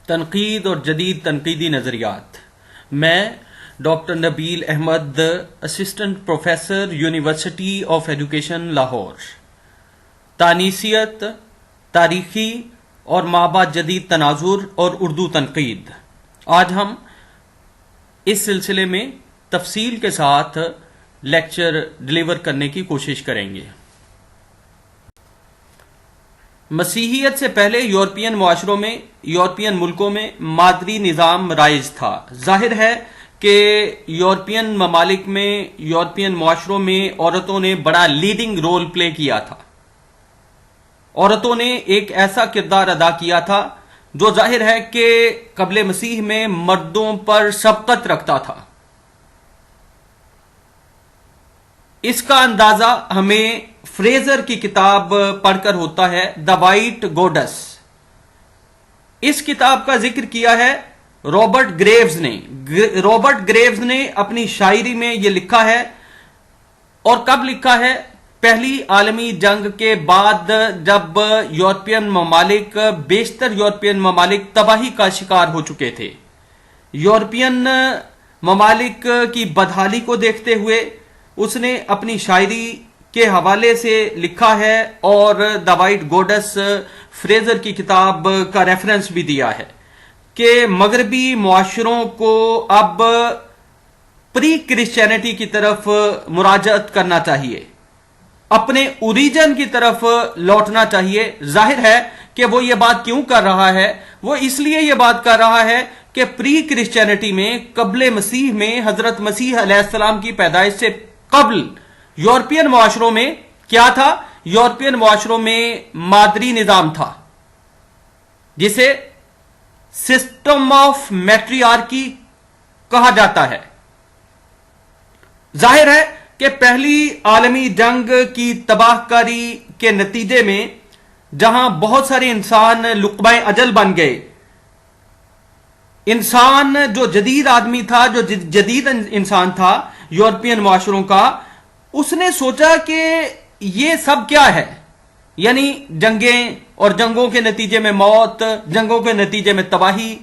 تنقید اور جدید تنقیدی نظریات. میں doctor Nabeel Ahmed, assistant professor, university of education Lahore. تانیثیت، تاریخی اور مابعد جدید تناظر اور اردو تنقید. آج ہم اس سلسلے میں تفصیل کے ساتھ لیکچر ڈلیور کرنے کی کوشش کریں گے. مسیحیت سے پہلے یورپین معاشروں میں، یورپین ملکوں میں مادری نظام رائج تھا. ظاہر ہے کہ یورپین ممالک میں، یورپین معاشروں میں عورتوں نے بڑا لیڈنگ رول پلے کیا تھا. عورتوں نے ایک ایسا کردار ادا کیا تھا جو ظاہر ہے کہ قبل مسیح میں مردوں پر سبقت رکھتا تھا. اس کا اندازہ ہمیں فریزر کی کتاب پڑھ کر ہوتا ہے، دا وائٹ گوڈس. اس کتاب کا ذکر کیا ہے رابرٹ گریوز نے. رابرٹ گریوز نے اپنی شاعری میں یہ لکھا ہے، اور کب لکھا ہے؟ پہلی عالمی جنگ کے بعد، جب یورپین ممالک، بیشتر یورپین ممالک تباہی کا شکار ہو چکے تھے. یورپین ممالک کی بدحالی کو دیکھتے ہوئے اس نے اپنی شاعری کے حوالے سے لکھا ہے، اور دا وائٹ گوڈس فریزر کی کتاب کا ریفرنس بھی دیا ہے کہ مغربی معاشروں کو اب پری کرسچینٹی کی طرف مراجعت کرنا چاہیے، اپنے اوریجن کی طرف لوٹنا چاہیے. ظاہر ہے کہ وہ یہ بات کیوں کر رہا ہے؟ وہ اس لیے یہ بات کر رہا ہے کہ پری کرسچینٹی میں، قبل مسیح میں، حضرت مسیح علیہ السلام کی پیدائش سے قبل یورپین معاشروں میں کیا تھا؟ یورپین معاشروں میں مادری نظام تھا، جسے سسٹم آف میٹریارکی کہا جاتا ہے. ظاہر ہے کہ پہلی عالمی جنگ کی تباہ کاری کے نتیجے میں، جہاں بہت سارے انسان لقمہ اجل بن گئے، انسان جو جدید آدمی تھا، جو جدید انسان تھا یورپین معاشروں کا، اس نے سوچا کہ یہ سب کیا ہے؟ یعنی جنگیں، اور جنگوں کے نتیجے میں موت، جنگوں کے نتیجے میں تباہی.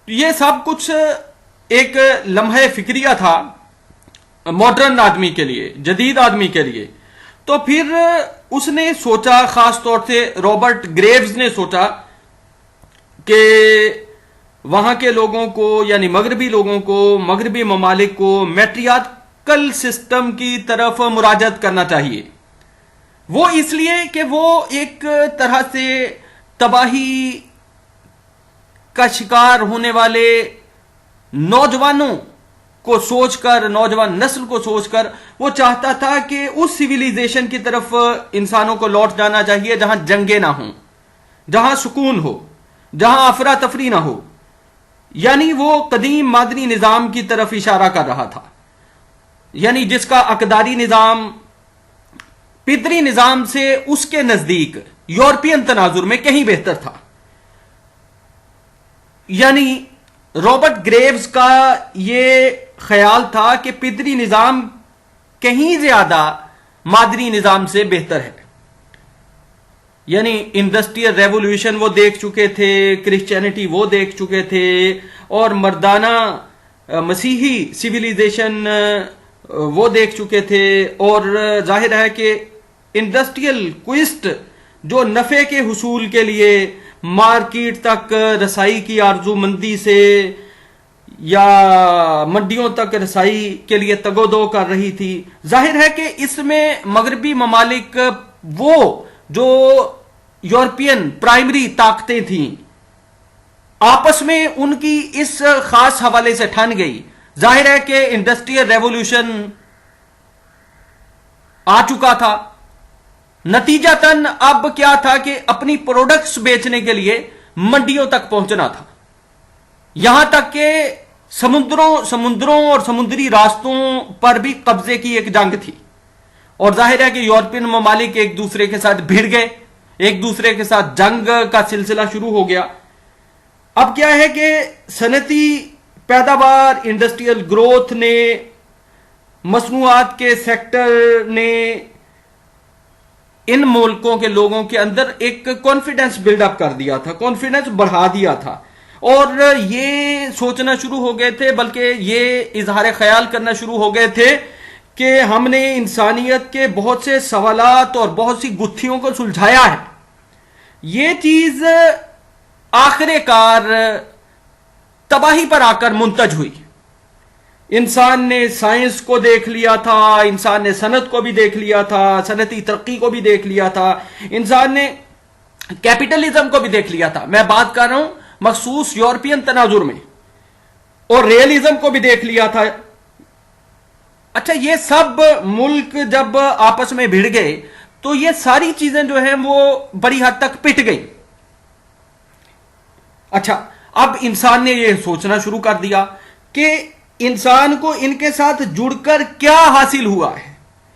یہ سب کچھ ایک لمحہ فکریہ تھا ماڈرن آدمی کے لیے، جدید آدمی کے لیے. تو پھر اس نے سوچا، خاص طور سے رابرٹ گریوز نے سوچا کہ وہاں کے لوگوں کو، یعنی مغربی لوگوں کو، مغربی ممالک کو میٹریارکل سسٹم کی طرف مراجعت کرنا چاہیے. وہ اس لیے کہ وہ ایک طرح سے تباہی کا شکار ہونے والے نوجوانوں کو سوچ کر، نوجوان نسل کو سوچ کر، وہ چاہتا تھا کہ اس سویلائزیشن کی طرف انسانوں کو لوٹ جانا چاہیے جہاں جنگیں نہ ہوں، جہاں سکون ہو، جہاں افراتفری نہ ہو. یعنی وہ قدیم مادری نظام کی طرف اشارہ کر رہا تھا، یعنی جس کا اقداری نظام پدری نظام سے اس کے نزدیک یورپین تناظر میں کہیں بہتر تھا. یعنی رابرٹ گریوز کا یہ خیال تھا کہ پدری نظام کہیں زیادہ مادری نظام سے بہتر ہے. یعنی انڈسٹریل ریولوشن وہ دیکھ چکے تھے، کرسچینٹی وہ دیکھ چکے تھے، اور مردانہ مسیحی سویلائزیشن وہ دیکھ چکے تھے. اور ظاہر ہے کہ انڈسٹریل کوئسٹ، جو نفع کے حصول کے لیے مارکیٹ تک رسائی کی آرزو مندی سے، یا منڈیوں تک رسائی کے لیے تگ و دو کر رہی تھی. ظاہر ہے کہ اس میں مغربی ممالک، وہ جو یورپین پرائمری طاقتیں تھیں، آپس میں ان کی اس خاص حوالے سے ٹھن گئی. ظاہر ہے کہ انڈسٹریل ریولوشن آ چکا تھا. نتیجتاً اب کیا تھا کہ اپنی پروڈکٹس بیچنے کے لیے منڈیوں تک پہنچنا تھا. یہاں تک کہ سمندروں اور سمندری راستوں پر بھی قبضے کی ایک جنگ تھی. اور ظاہر ہے کہ یورپین ممالک ایک دوسرے کے ساتھ بھیڑ گئے، ایک دوسرے کے ساتھ جنگ کا سلسلہ شروع ہو گیا. اب کیا ہے کہ صنعتی پیداوار، انڈسٹریل گروتھ نے، مصنوعات کے سیکٹر نے ان ملکوں کے لوگوں کے اندر ایک کانفیڈنس بلڈ اپ کر دیا تھا، کانفیڈنس بڑھا دیا تھا، اور یہ سوچنا شروع ہو گئے تھے، بلکہ یہ اظہار خیال کرنا شروع ہو گئے تھے کہ ہم نے انسانیت کے بہت سے سوالات اور بہت سی گتھیوں کو سلجھایا ہے۔ یہ چیز آخر کار تباہی پر آ کر منتج ہوئی۔ انسان نے سائنس کو دیکھ لیا تھا، انسان نے صنعت کو بھی دیکھ لیا تھا، صنعتی ترقی کو بھی دیکھ لیا تھا، انسان نے کیپٹلزم کو بھی دیکھ لیا تھا۔ میں بات کر رہا ہوں مخصوص یورپین تناظر میں، اور ریئلزم کو بھی دیکھ لیا تھا۔ اچھا، یہ سب ملک جب آپس میں بھڑ گئے تو یہ ساری چیزیں جو ہیں وہ بڑی حد تک پٹ گئی۔ اچھا، اب انسان نے یہ سوچنا شروع کر دیا کہ انسان کو ان کے ساتھ جڑ کر کیا حاصل ہوا ہے،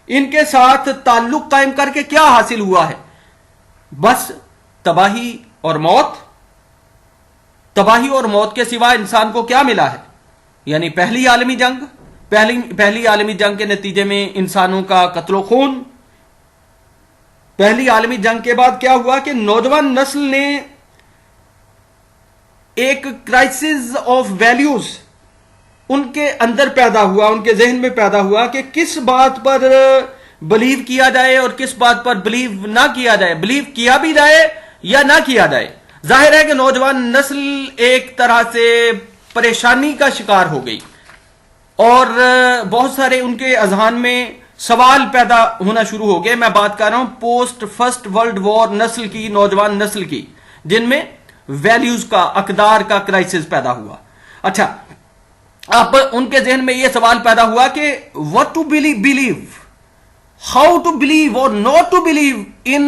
ان کے ساتھ تعلق قائم کر کے کیا حاصل ہوا ہے؟ بس تباہی اور موت۔ تباہی اور موت کے سوا انسان کو کیا ملا ہے؟ یعنی پہلی عالمی جنگ، پہلی عالمی جنگ کے نتیجے میں انسانوں کا قتل و خون۔ پہلی عالمی جنگ کے بعد کیا ہوا کہ نوجوان نسل نے ایک کرائسس آف ویلیوز ان کے اندر پیدا ہوا، ان کے ذہن میں پیدا ہوا کہ کس بات پر بلیو کیا جائے اور کس بات پر بلیو نہ کیا جائے، بلیو کیا بھی جائے یا نہ کیا جائے۔ ظاہر ہے کہ نوجوان نسل ایک طرح سے پریشانی کا شکار ہو گئی، اور بہت سارے ان کے اذہان میں سوال پیدا ہونا شروع ہو گئے۔ میں بات کر رہا ہوں پوسٹ فرسٹ ورلڈ وار نسل کی، نوجوان نسل کی، جن میں ویلیوز کا، اقدار کا کرائسس پیدا ہوا۔ اچھا، اب ان کے ذہن میں یہ سوال پیدا ہوا کہ what to believe, how to believe or not to believe in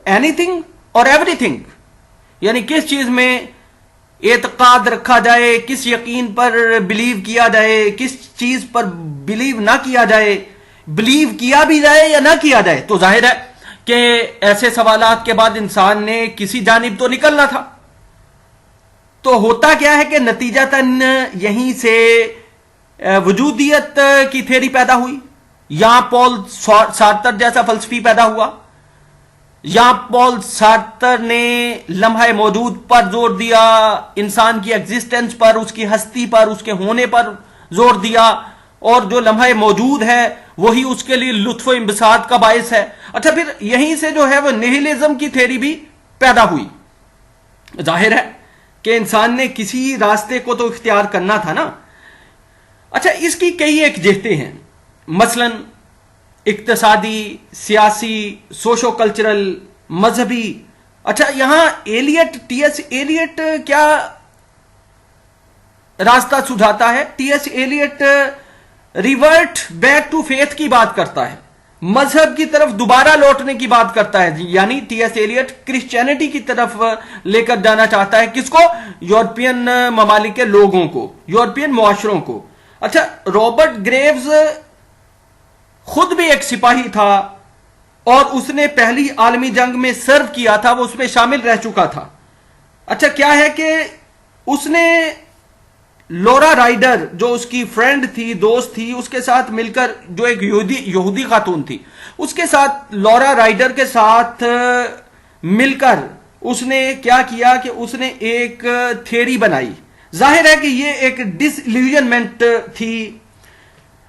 anything or everything، یعنی کس چیز میں اعتقاد رکھا جائے، کس یقین پر بلیو کیا جائے، کس چیز پر بلیو نہ کیا جائے، بلیو کیا بھی جائے یا نہ کیا جائے۔ تو ظاہر ہے کہ ایسے سوالات کے بعد انسان نے کسی جانب تو نکلنا تھا۔ تو ہوتا کیا ہے کہ نتیجتاً یہیں سے وجودیت کی تھیوری پیدا ہوئی، یہاں پال سارتر جیسا فلسفی پیدا ہوا، یہاں پال سارتر نے لمحہ موجود پر زور دیا، انسان کی ایگزسٹنس پر، اس کی ہستی پر، اس کے ہونے پر زور دیا، اور جو لمحہ موجود ہے وہی اس کے لیے لطف و انبساط کا باعث ہے۔ اچھا، پھر یہیں سے جو ہے وہ نیہلزم کی تھیوری بھی پیدا ہوئی۔ ظاہر ہے کہ انسان نے کسی راستے کو تو اختیار کرنا تھا نا۔ اچھا، اس کی کئی ایک جہتیں ہیں، مثلا اقتصادی، سیاسی، سوشو کلچرل، مذہبی۔ اچھا، یہاں ایلیٹ، ٹی ایس ایلیٹ کیا راستہ سجھاتا ہے؟ T S Eliot revert back to faith کی بات کرتا ہے، مذہب کی طرف دوبارہ لوٹنے کی بات کرتا ہے۔ یعنی ٹی ایس ایلیٹ کرسچینٹی کی طرف لے کر جانا چاہتا ہے، کس کو؟ یورپین ممالک کے لوگوں کو، یورپین معاشروں کو۔ اچھا، رابرٹ گریوز خود بھی ایک سپاہی تھا، اور اس نے پہلی عالمی جنگ میں سرو کیا تھا، وہ اس میں شامل رہ چکا تھا۔ اچھا، کیا ہے کہ اس نے لورا رائڈر جو اس کی فرینڈ تھی، دوست تھی، اس کے ساتھ مل کر، جو ایک یہودی خاتون تھی، اس کے ساتھ، لورا رائڈر کے ساتھ مل کر اس نے کیا کیا کہ اس نے ایک تھیوری بنائی۔ ظاہر ہے کہ یہ ایک ڈس ایلیوژنمنٹ تھی۔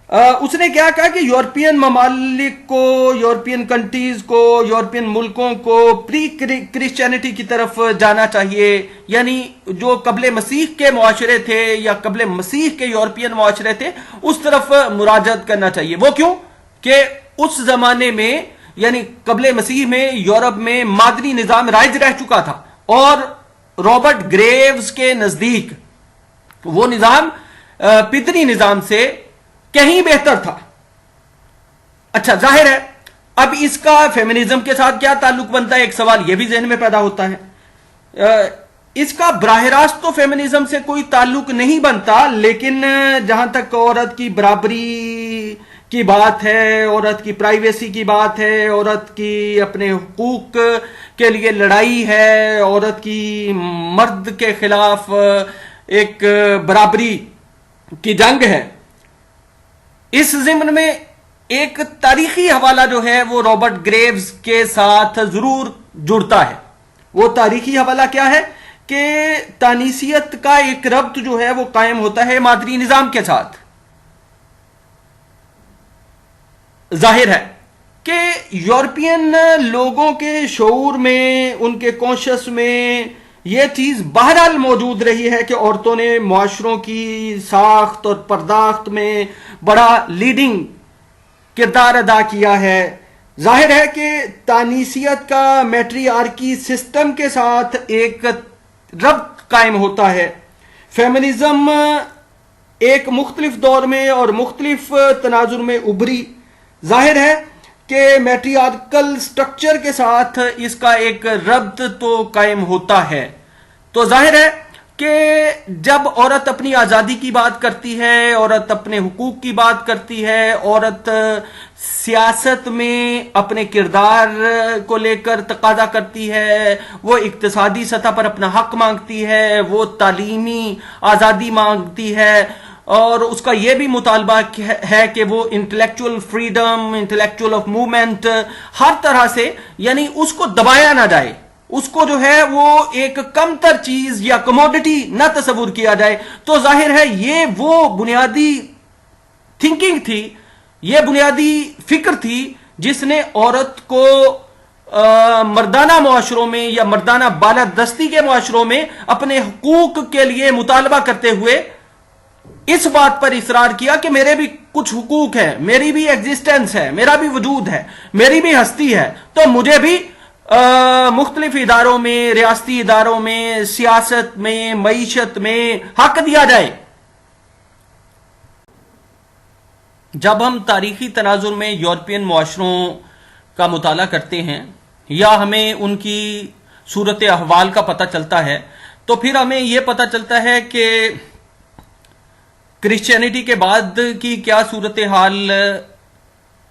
اس نے کیا کہا کہ یورپین ممالک کو، یورپین کنٹریز کو، یورپین ملکوں کو پری کرسچینٹی کی طرف جانا چاہیے، یعنی جو قبل مسیح کے معاشرے تھے یا قبل مسیح کے یورپین معاشرے تھے، اس طرف مراجعت کرنا چاہیے۔ وہ کیوں؟ کہ اس زمانے میں، یعنی قبل مسیح میں، یورپ میں مادنی نظام رائج رہ چکا تھا، اور رابرٹ گریوز کے نزدیک وہ نظام پدری نظام سے کہیں بہتر تھا۔ اچھا، ظاہر ہے اب اس کا فیمنزم کے ساتھ کیا تعلق بنتا ہے؟ ایک سوال یہ بھی ذہن میں پیدا ہوتا ہے۔ اس کا براہ راست تو فیمنزم سے کوئی تعلق نہیں بنتا، لیکن جہاں تک عورت کی برابری کی بات ہے، عورت کی پرائیویسی کی بات ہے، عورت کی اپنے حقوق کے لیے لڑائی ہے، عورت کی مرد کے خلاف ایک برابری کی جنگ ہے، اس ضمن میں ایک تاریخی حوالہ جو ہے وہ رابرٹ گریوز کے ساتھ ضرور جڑتا ہے. وہ تاریخی حوالہ کیا ہے کہ تانیثیت کا ایک ربط جو ہے وہ قائم ہوتا ہے مادری نظام کے ساتھ. ظاہر ہے کہ یورپین لوگوں کے شعور میں، ان کے کانشس میں یہ چیز بہرحال موجود رہی ہے کہ عورتوں نے معاشروں کی ساخت اور پرداخت میں بڑا لیڈنگ کردار ادا کیا ہے. ظاہر ہے کہ تانیثیت کا میٹری آرکی سسٹم کے ساتھ ایک ربط قائم ہوتا ہے. فیمنزم ایک مختلف دور میں اور مختلف تناظر میں ابھری. ظاہر ہے کہ میٹری آرکل سٹرکچر کے ساتھ اس کا ایک ربط تو قائم ہوتا ہے. تو ظاہر ہے کہ جب عورت اپنی آزادی کی بات کرتی ہے، عورت اپنے حقوق کی بات کرتی ہے، عورت سیاست میں اپنے کردار کو لے کر تقاضا کرتی ہے، وہ اقتصادی سطح پر اپنا حق مانگتی ہے، وہ تعلیمی آزادی مانگتی ہے، اور اس کا یہ بھی مطالبہ ہے کہ وہ intellectual freedom, intellectual of movement, ہر طرح سے یعنی اس کو دبایا نہ جائے، اس کو جو ہے وہ ایک کم تر چیز یا کموڈٹی نہ تصور کیا جائے. تو ظاہر ہے یہ وہ بنیادی تھنکنگ تھی، یہ بنیادی فکر تھی جس نے عورت کو مردانہ معاشروں میں یا مردانہ بالادستی کے معاشروں میں اپنے حقوق کے لیے مطالبہ کرتے ہوئے اس بات پر اصرار کیا کہ میرے بھی کچھ حقوق ہیں، میری بھی ایگزسٹنس ہے، میرا بھی وجود ہے، میری بھی ہستی ہے، تو مجھے بھی مختلف اداروں میں، ریاستی اداروں میں، سیاست میں، معیشت میں حق دیا جائے. جب ہم تاریخی تناظر میں یورپین معاشروں کا مطالعہ کرتے ہیں یا ہمیں ان کی صورت احوال کا پتہ چلتا ہے تو پھر ہمیں یہ پتہ چلتا ہے کہ کرسچینٹی کے بعد کی کیا صورتحال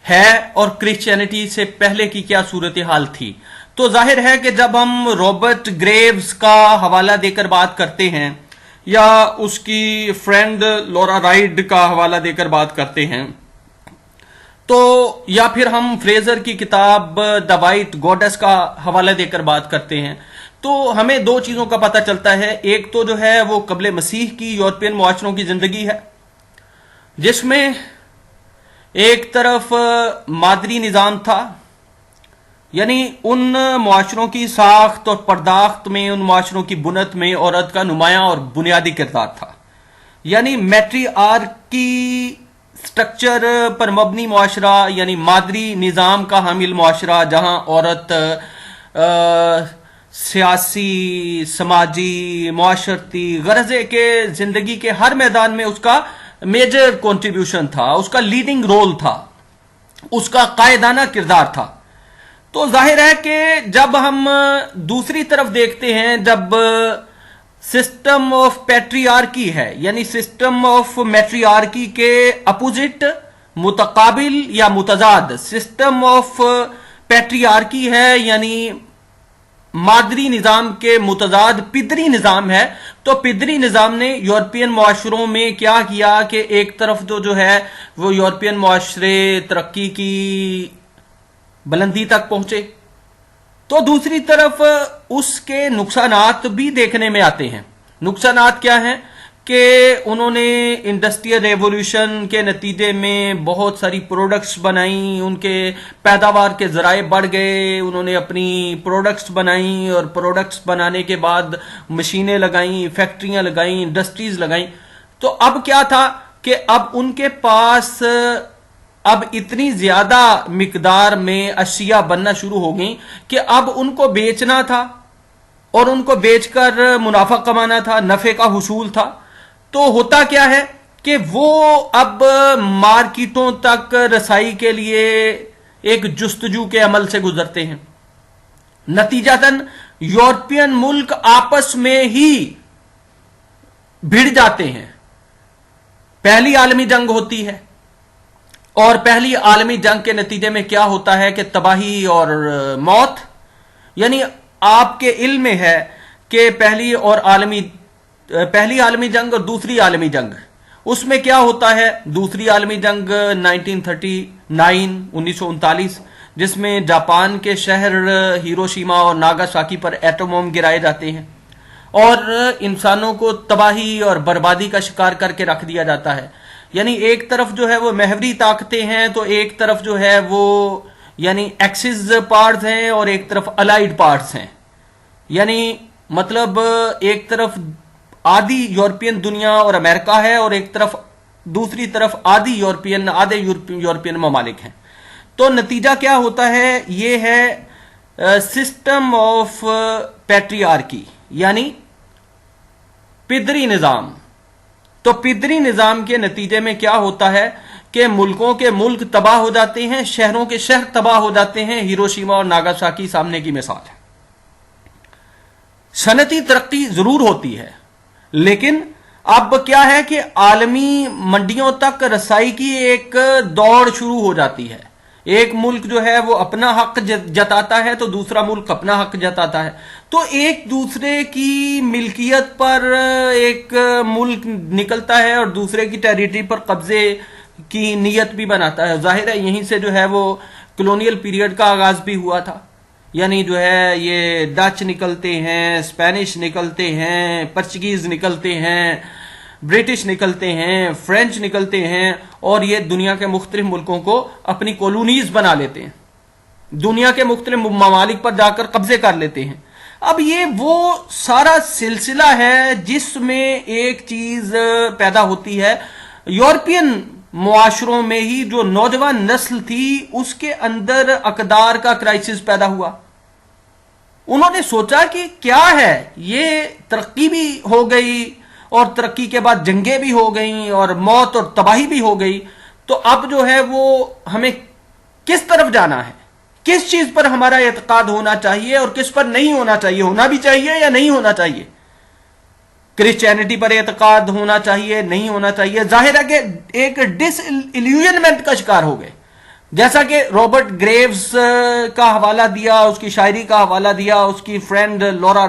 ہے اور کرسچینٹی سے پہلے کی کیا صورتحال تھی. تو ظاہر ہے کہ جب ہم رابرٹ گریوز کا حوالہ دے کر بات کرتے ہیں یا اس کی فرینڈ لورا رائڈ کا حوالہ دے کر بات کرتے ہیں، تو یا پھر ہم فریزر کی کتاب دا وائٹ گوڈس کا حوالہ دے کر بات کرتے ہیں، تو ہمیں دو چیزوں کا پتہ چلتا ہے. ایک تو جو ہے وہ قبل مسیح کی یورپین معاشروں کی زندگی ہے، جس میں ایک طرف مادری نظام تھا، یعنی ان معاشروں کی ساخت اور پرداخت میں، ان معاشروں کی بنت میں عورت کا نمایاں اور بنیادی کردار تھا. یعنی میٹری آرکی سٹرکچر پر مبنی معاشرہ، یعنی مادری نظام کا حامل معاشرہ، جہاں عورت سیاسی، سماجی، معاشرتی، غرضے کے زندگی کے ہر میدان میں اس کا میجر کنٹریبیوشن تھا، اس کا لیڈنگ رول تھا، اس کا قائدانہ کردار تھا. تو ظاہر ہے کہ جب ہم دوسری طرف دیکھتے ہیں، جب سسٹم آف پیٹری آرکی ہے، یعنی سسٹم آف میٹری آرکی کے اپوزٹ، متقابل یا متضاد سسٹم آف پیٹری آرکی ہے، یعنی مادری نظام کے متضاد پدری نظام ہے. تو پدری نظام نے یورپین معاشروں میں کیا کیا کہ ایک طرف جو ہے وہ یورپین معاشرے ترقی کی بلندی تک پہنچے، تو دوسری طرف اس کے نقصانات بھی دیکھنے میں آتے ہیں. نقصانات کیا ہیں کہ انہوں نے انڈسٹریل ریولوشن کے نتیجے میں بہت ساری پروڈکٹس بنائیں، ان کے پیداوار کے ذرائع بڑھ گئے، انہوں نے اپنی پروڈکٹس بنائیں اور پروڈکٹس بنانے کے بعد مشینیں لگائیں، فیکٹریاں لگائیں، انڈسٹریز لگائیں. تو اب کیا تھا کہ اب ان کے پاس اب اتنی زیادہ مقدار میں اشیاء بننا شروع ہو گئیں کہ اب ان کو بیچنا تھا اور ان کو بیچ کر منافع کمانا تھا، نفع کا حصول تھا. تو ہوتا کیا ہے کہ وہ اب مارکیٹوں تک رسائی کے لیے ایک جستجو کے عمل سے گزرتے ہیں. نتیجتاً یورپین ملک آپس میں ہی بھڑ جاتے ہیں. پہلی عالمی جنگ ہوتی ہے اور پہلی عالمی جنگ کے نتیجے میں کیا ہوتا ہے کہ تباہی اور موت. یعنی آپ کے علم میں ہے کہ پہلی عالمی جنگ اور دوسری عالمی جنگ اس میں کیا ہوتا ہے؟ دوسری عالمی جنگ 1939 جس میں جاپان کے شہر ہیروشیما اور ناگاساکی پر ایٹم بم گرائے جاتے ہیں اور انسانوں کو تباہی اور بربادی کا شکار کر کے رکھ دیا جاتا ہے. یعنی ایک طرف جو ہے وہ محوری طاقتیں ہیں تو ایک طرف جو ہے وہ یعنی ایکسس پارٹس ہیں اور ایک طرف الائیڈ پارٹس ہیں. یعنی مطلب ایک طرف آدھی یورپین دنیا اور امریکہ ہے اور ایک طرف دوسری طرف آدھے یورپین ممالک ہیں. تو نتیجہ کیا ہوتا ہے؟ یہ ہے سسٹم آف پیٹریارکی یعنی پدری نظام. تو پدری نظام کے نتیجے میں کیا ہوتا ہے کہ ملکوں کے ملک تباہ ہو جاتے ہیں، شہروں کے شہر تباہ ہو جاتے ہیں. ہیروشیما اور ناگاساکی سامنے کی مثال ہے. صنعتی ترقی ضرور ہوتی ہے لیکن اب کیا ہے کہ عالمی منڈیوں تک رسائی کی ایک دوڑ شروع ہو جاتی ہے. ایک ملک جو ہے وہ اپنا حق جتاتا ہے تو دوسرا ملک اپنا حق جتاتا ہے. تو ایک دوسرے کی ملکیت پر ایک ملک نکلتا ہے اور دوسرے کی ٹیریٹری پر قبضے کی نیت بھی بناتا ہے. ظاہر ہے یہیں سے جو ہے وہ کلونیل پیریڈ کا آغاز بھی ہوا تھا. یعنی جو ہے یہ ڈچ نکلتے ہیں، اسپینش نکلتے ہیں، پرچگیز نکلتے ہیں، برٹش نکلتے ہیں، فرینچ نکلتے ہیں اور یہ دنیا کے مختلف ملکوں کو اپنی کالونیز بنا لیتے ہیں، دنیا کے مختلف ممالک پر جا کر قبضے کر لیتے ہیں. اب یہ وہ سارا سلسلہ ہے جس میں ایک چیز پیدا ہوتی ہے. یورپین معاشروں میں ہی جو نوجوان نسل تھی اس کے اندر اقدار کا کرائسس پیدا ہوا. انہوں نے سوچا کہ کیا ہے یہ ترقی بھی ہو گئی اور ترقی کے بعد جنگیں بھی ہو گئیں اور موت اور تباہی بھی ہو گئی، تو اب جو ہے وہ ہمیں کس طرف جانا ہے، کس چیز پر ہمارا اعتقاد ہونا چاہیے اور کس پر نہیں ہونا چاہیے، ہونا بھی چاہیے یا نہیں ہونا چاہیے. کرسچینٹی پر اعتقاد ہونا چاہیے نہیں ہونا چاہیے. ظاہر ہے کہ ایک ڈس ایلیوژنمنٹ کا شکار ہو گئے. جیسا کہ رابرٹ گریوز کا حوالہ دیا، اس کی شاعری کا حوالہ دیا، اس کی فرینڈ لورا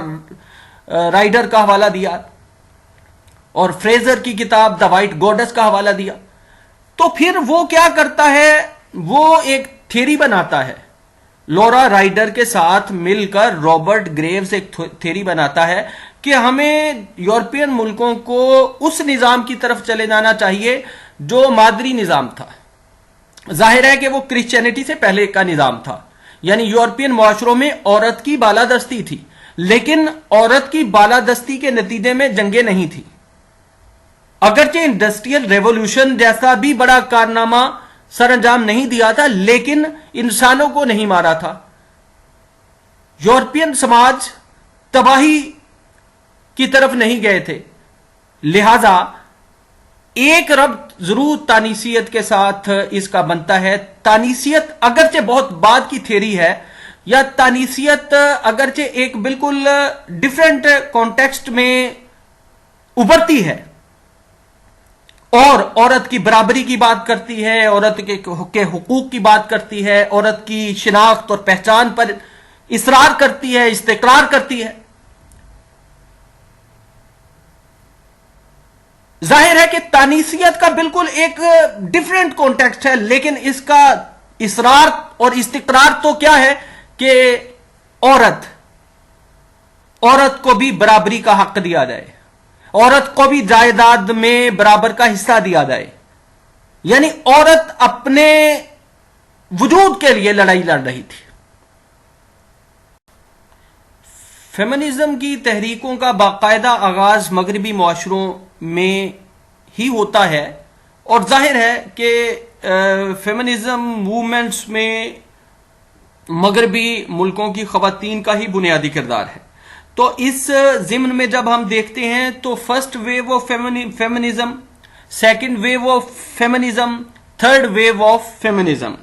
رائڈر کا حوالہ دیا اور فریزر کی کتاب دا وائٹ گوڈس کا حوالہ دیا. تو پھر وہ کیا کرتا ہے؟ وہ ایک تھیری بناتا ہے. لورا رائڈر کے ساتھ مل کر رابرٹ گریوز ایک تھیری بناتا ہے کہ ہمیں یورپین ملکوں کو اس نظام کی طرف چلے جانا چاہیے جو مادری نظام تھا. ظاہر ہے کہ وہ کرسچینٹی سے پہلے کا نظام تھا. یعنی یورپین معاشروں میں عورت کی بالادستی تھی لیکن عورت کی بالادستی کے نتیجے میں جنگیں نہیں تھی. اگرچہ انڈسٹریل ریولوشن جیسا بھی بڑا کارنامہ سر انجام نہیں دیا تھا لیکن انسانوں کو نہیں مارا تھا. یورپین سماج تباہی کی طرف نہیں گئے تھے. لہذا ایک ربط ضرور تانیسیت کے ساتھ اس کا بنتا ہے. تانیسیت اگرچہ بہت بعد کی تھیری ہے یا تانیسیت اگرچہ ایک بالکل ڈیفرنٹ کانٹیکسٹ میں ابھرتی ہے اور عورت کی برابری کی بات کرتی ہے، عورت کے حقوق کی بات کرتی ہے، عورت کی شناخت اور پہچان پر اصرار کرتی ہے، استقرار کرتی ہے. ظاہر ہے کہ تانیسیت کا بالکل ایک ڈیفرنٹ کانٹیکسٹ ہے لیکن اس کا اصرار اور استقرار تو کیا ہے کہ عورت کو بھی برابری کا حق دیا جائے، عورت کو بھی جائیداد میں برابر کا حصہ دیا جائے. یعنی عورت اپنے وجود کے لیے لڑائی لڑ رہی تھی. فیمنزم کی تحریکوں کا باقاعدہ آغاز مغربی معاشروں میں ہی ہوتا ہے اور ظاہر ہے کہ فیمنزم موومنٹس میں مغربی ملکوں کی خواتین کا ہی بنیادی کردار ہے. تو اس ضمن میں جب ہم دیکھتے ہیں تو first wave of feminism, second wave of feminism, third wave of feminism.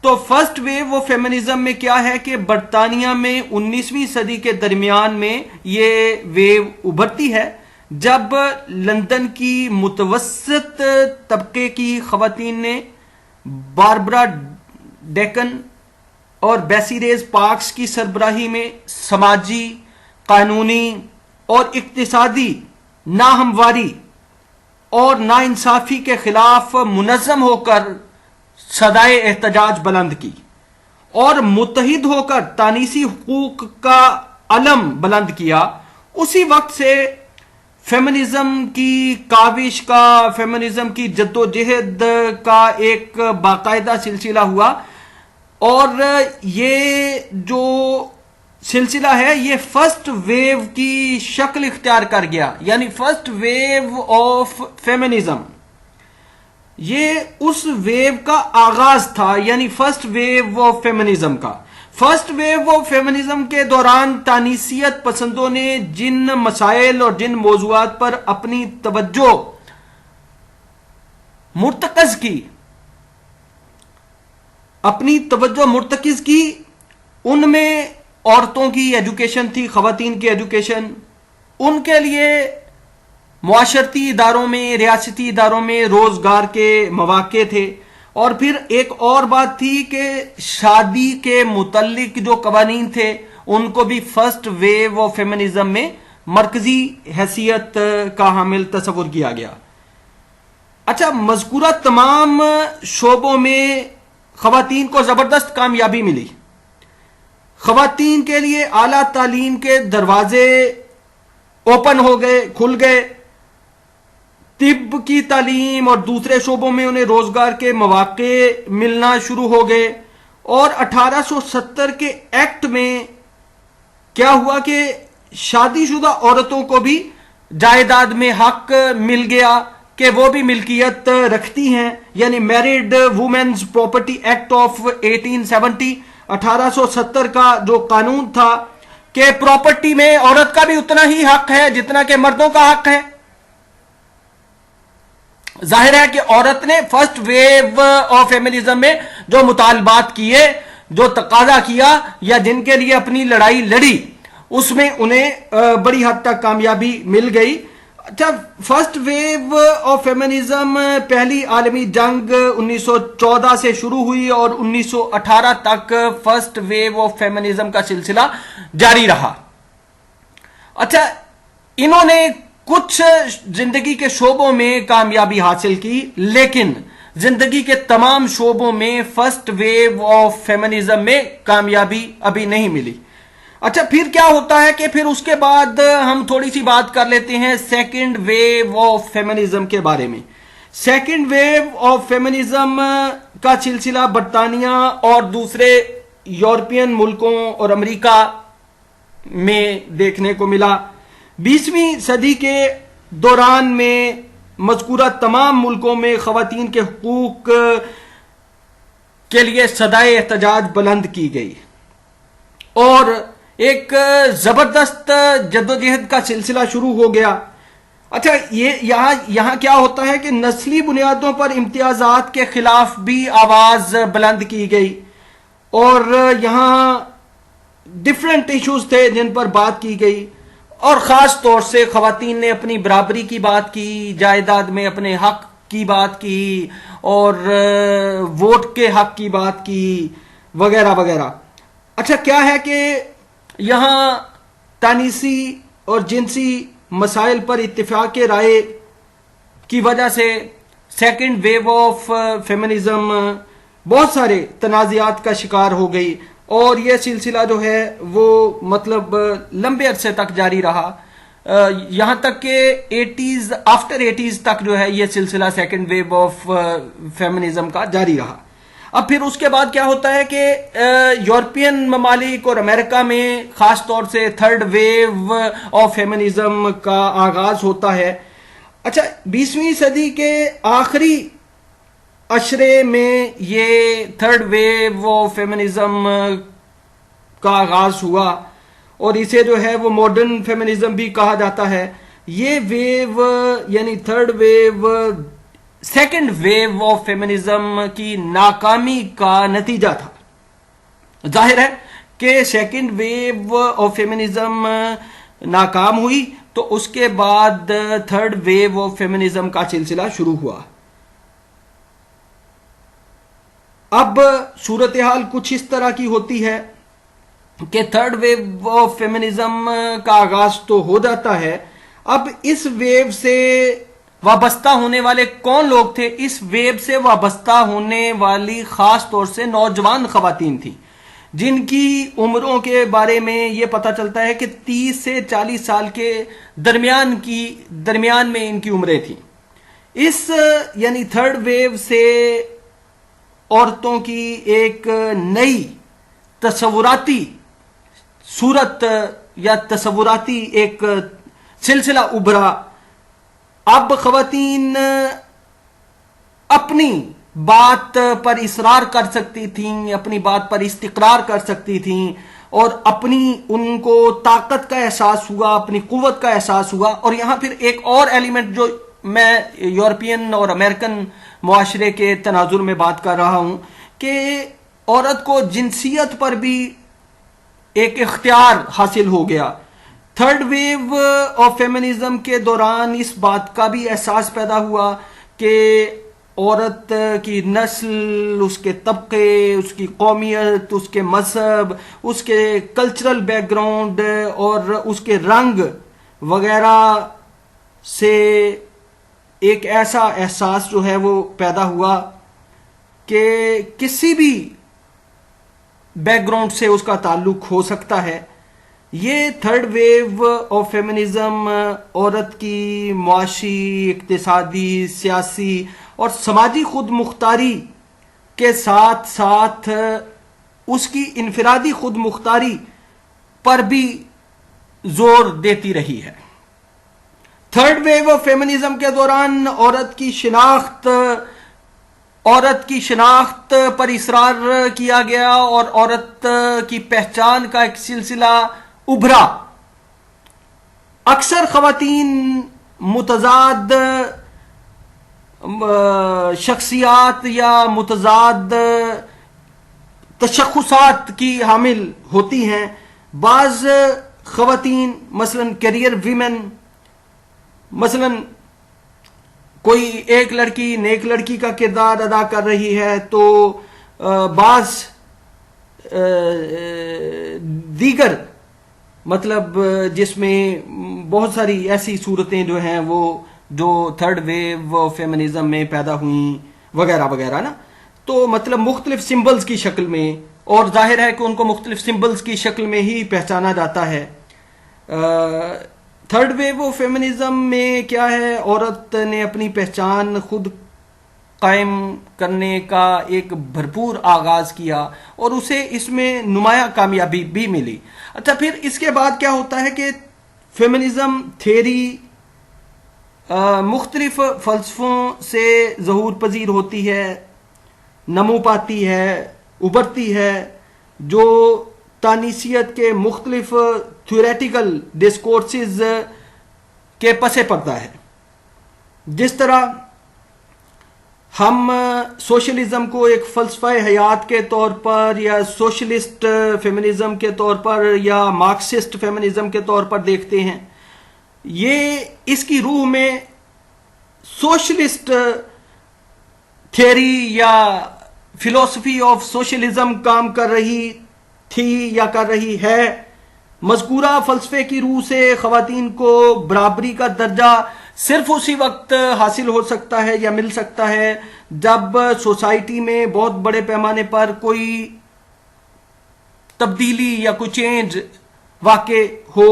تو فرسٹ ویو آف فیمنزم میں کیا ہے کہ برطانیہ میں 19ویں صدی کے درمیان میں یہ ویو ابھرتی ہے جب لندن کی متوسط طبقے کی خواتین نے باربرا ڈیکن اور بیسیریز پارکس کی سربراہی میں سماجی، قانونی اور اقتصادی ناہمواری اور ناانصافی کے خلاف منظم ہو کر صدائے احتجاج بلند کی اور متحد ہو کر تانیسی حقوق کا علم بلند کیا، اسی وقت سے فیمنزم کی کاوش کا، فیمنزم کی جدوجہد کا ایک باقاعدہ سلسلہ ہوا، اور یہ جو سلسلہ ہے یہ فرسٹ ویو کی شکل اختیار کر گیا، یعنی فرسٹ ویو آف فیمنزم، یہ اس ویو کا آغاز تھا، یعنی فرسٹ ویو آف فیمنزم کا۔ فرسٹ ویو آف فیمنزم کے دوران تانیسیت پسندوں نے جن مسائل اور جن موضوعات پر اپنی توجہ مرتکز کی ان میں عورتوں کی ایجوکیشن تھی، خواتین کی ایجوکیشن، ان کے لیے معاشرتی اداروں میں، ریاستی اداروں میں روزگار کے مواقع تھے، اور پھر ایک اور بات تھی کہ شادی کے متعلق جو قوانین تھے ان کو بھی فرسٹ ویو آف فیمنزم میں مرکزی حیثیت کا حامل تصور کیا گیا۔ اچھا، مذکورہ تمام شعبوں میں خواتین کو زبردست کامیابی ملی، خواتین کے لیے اعلیٰ تعلیم کے دروازے اوپن ہو گئے، کھل گئے، طب کی تعلیم اور دوسرے شعبوں میں انہیں روزگار کے مواقع ملنا شروع ہو گئے، اور 1870 کے ایکٹ میں کیا ہوا کہ شادی شدہ عورتوں کو بھی جائیداد میں حق مل گیا کہ وہ بھی ملکیت رکھتی ہیں، یعنی married women's property act of 1870، 1870 کا جو قانون تھا کہ پراپرٹی میں عورت کا بھی اتنا ہی حق ہے جتنا کہ مردوں کا حق ہے۔ ظاہر ہے کہ عورت نے فرسٹ ویو آف فیمنزم میں جو مطالبات کیے، جو تقاضا کیا یا جن کے لیے اپنی لڑائی لڑی، اس میں انہیں بڑی حد تک کامیابی مل گئی۔ اچھا، فرسٹ ویو آف فیمنزم پہلی عالمی جنگ 1914 سے شروع ہوئی اور 1918 تک فرسٹ ویو آف فیمنزم کا سلسلہ جاری رہا۔ اچھا، انہوں نے کچھ زندگی کے شعبوں میں کامیابی حاصل کی، لیکن زندگی کے تمام شعبوں میں فرسٹ ویو آف فیمنزم میں کامیابی ابھی نہیں ملی۔ اچھا، پھر کیا ہوتا ہے کہ پھر اس کے بعد ہم تھوڑی سی بات کر لیتے ہیں سیکنڈ ویو آف فیمنزم کے بارے میں۔ سیکنڈ ویو آف فیمنزم کا سلسلہ برطانیہ اور دوسرے یورپین ملکوں اور امریکہ میں دیکھنے کو ملا۔ 20ویں صدی کے دوران میں مذکورہ تمام ملکوں میں خواتین کے حقوق کے لیے صدائے احتجاج بلند کی گئی اور ایک زبردست جدوجہد کا سلسلہ شروع ہو گیا۔ اچھا، یہاں کیا ہوتا ہے کہ نسلی بنیادوں پر امتیازات کے خلاف بھی آواز بلند کی گئی، اور یہاں ڈفرینٹ ایشوز تھے جن پر بات کی گئی، اور خاص طور سے خواتین نے اپنی برابری کی بات کی، جائیداد میں اپنے حق کی بات کی، اور ووٹ کے حق کی بات کی، وغیرہ وغیرہ۔ اچھا، کیا ہے کہ یہاں تانیسی اور جنسی مسائل پر اتفاق رائے کی وجہ سے سیکنڈ ویو آف فیمنزم بہت سارے تنازعات کا شکار ہو گئی، اور یہ سلسلہ جو ہے وہ مطلب لمبے عرصے تک جاری رہا، یہاں تک کہ آفٹر 80s تک جو ہے یہ سلسلہ سیکنڈ ویو آف فیمنزم کا جاری رہا۔ اب پھر اس کے بعد کیا ہوتا ہے کہ یورپین ممالک اور امریکہ میں خاص طور سے تھرڈ ویو آف فیمنزم کا آغاز ہوتا ہے۔ اچھا، 20ویں صدی کے آخری عشرے میں یہ تھرڈ ویو آف فیمنزم کا آغاز ہوا، اور اسے جو ہے وہ ماڈرن فیمنزم بھی کہا جاتا ہے۔ یہ ویو یعنی third wave second wave of feminism کی ناکامی کا نتیجہ تھا۔ ظاہر ہے کہ سیکنڈ ویو آف فیمنزم ناکام ہوئی تو اس کے بعد تھرڈ ویو آف فیمنزم کا سلسلہ شروع ہوا۔ اب صورتحال کچھ اس طرح کی ہوتی ہے کہ تھرڈ ویو آف فیمنزم کا آغاز تو ہو جاتا ہے، اب اس ویو سے وابستہ ہونے والے کون لوگ تھے؟ اس ویب سے وابستہ ہونے والی خاص طور سے نوجوان خواتین تھیں، جن کی عمروں کے بارے میں یہ پتہ چلتا ہے کہ 30 سے 40 سال کے درمیان میں ان کی عمریں تھیں۔ اس یعنی تھرڈ ویو سے عورتوں کی ایک نئی تصوراتی صورت یا تصوراتی ایک سلسلہ ابھرا۔ اب خواتین اپنی بات پر اصرار کر سکتی تھیں، اپنی بات پر استقرار کر سکتی تھیں، اور ان کو طاقت کا احساس ہوا، اپنی قوت کا احساس ہوا۔ اور یہاں پھر ایک اور ایلیمنٹ جو میں یورپین اور امریکن معاشرے کے تناظر میں بات کر رہا ہوں کہ عورت کو جنسیت پر بھی ایک اختیار حاصل ہو گیا۔ تھرڈ ویو آف فیمنزم کے دوران اس بات کا بھی احساس پیدا ہوا کہ عورت کی نسل، اس کے طبقے، اس کی قومیت، اس کے مذہب، اس کے کلچرل بیک گراؤنڈ اور اس کے رنگ وغیرہ سے ایک ایسا احساس جو ہے وہ پیدا ہوا کہ کسی بھی بیک گراؤنڈ سے اس کا تعلق ہو سکتا ہے۔ یہ تھرڈ ویو آف فیمنزم عورت کی معاشی، اقتصادی، سیاسی اور سماجی خود مختاری کے ساتھ ساتھ اس کی انفرادی خود مختاری پر بھی زور دیتی رہی ہے۔ تھرڈ ویو آف فیمنزم کے دوران عورت کی شناخت پر اصرار کیا گیا اور عورت کی پہچان کا ایک سلسلہ ابھرا۔ اکثر خواتین متضاد شخصیات یا متضاد تشخصات کی حامل ہوتی ہیں۔ بعض خواتین مثلا کیریئر ویمن، مثلا کوئی ایک لڑکی نیک لڑکی کا کردار ادا کر رہی ہے، تو بعض دیگر مطلب جس میں بہت ساری ایسی صورتیں جو ہیں وہ جو تھرڈ ویو فیمنزم میں پیدا ہوئیں وغیرہ وغیرہ نا، تو مطلب مختلف سمبلز کی شکل میں، اور ظاہر ہے کہ ان کو مختلف سمبلز کی شکل میں ہی پہچانا جاتا ہے۔ تھرڈ ویو آف فیمنزم میں کیا ہے، عورت نے اپنی پہچان خود قائم کرنے کا ایک بھرپور آغاز کیا اور اسے اس میں نمایاں کامیابی بھی ملی۔ اچھا، پھر اس کے بعد کیا ہوتا ہے کہ فیمنزم تھیوری مختلف فلسفوں سے ظہور پذیر ہوتی ہے، نمو پاتی ہے، ابھرتی ہے، جو تانیثیت کے مختلف تھیوریٹیکل ڈسکورسز کے پس پردہ ہے۔ جس طرح ہم سوشلزم کو ایک فلسفہ حیات کے طور پر یا سوشلسٹ فیمنزم کے طور پر یا مارکسسٹ فیمنزم کے طور پر دیکھتے ہیں، یہ اس کی روح میں سوشلسٹ تھیوری یا فلسفی آف سوشلزم کام کر رہی تھی یا کر رہی ہے۔ مذکورہ فلسفے کی روح سے خواتین کو برابری کا درجہ صرف اسی وقت حاصل ہو سکتا ہے یا مل سکتا ہے جب سوسائٹی میں بہت بڑے پیمانے پر کوئی تبدیلی یا کوئی چینج واقع ہو۔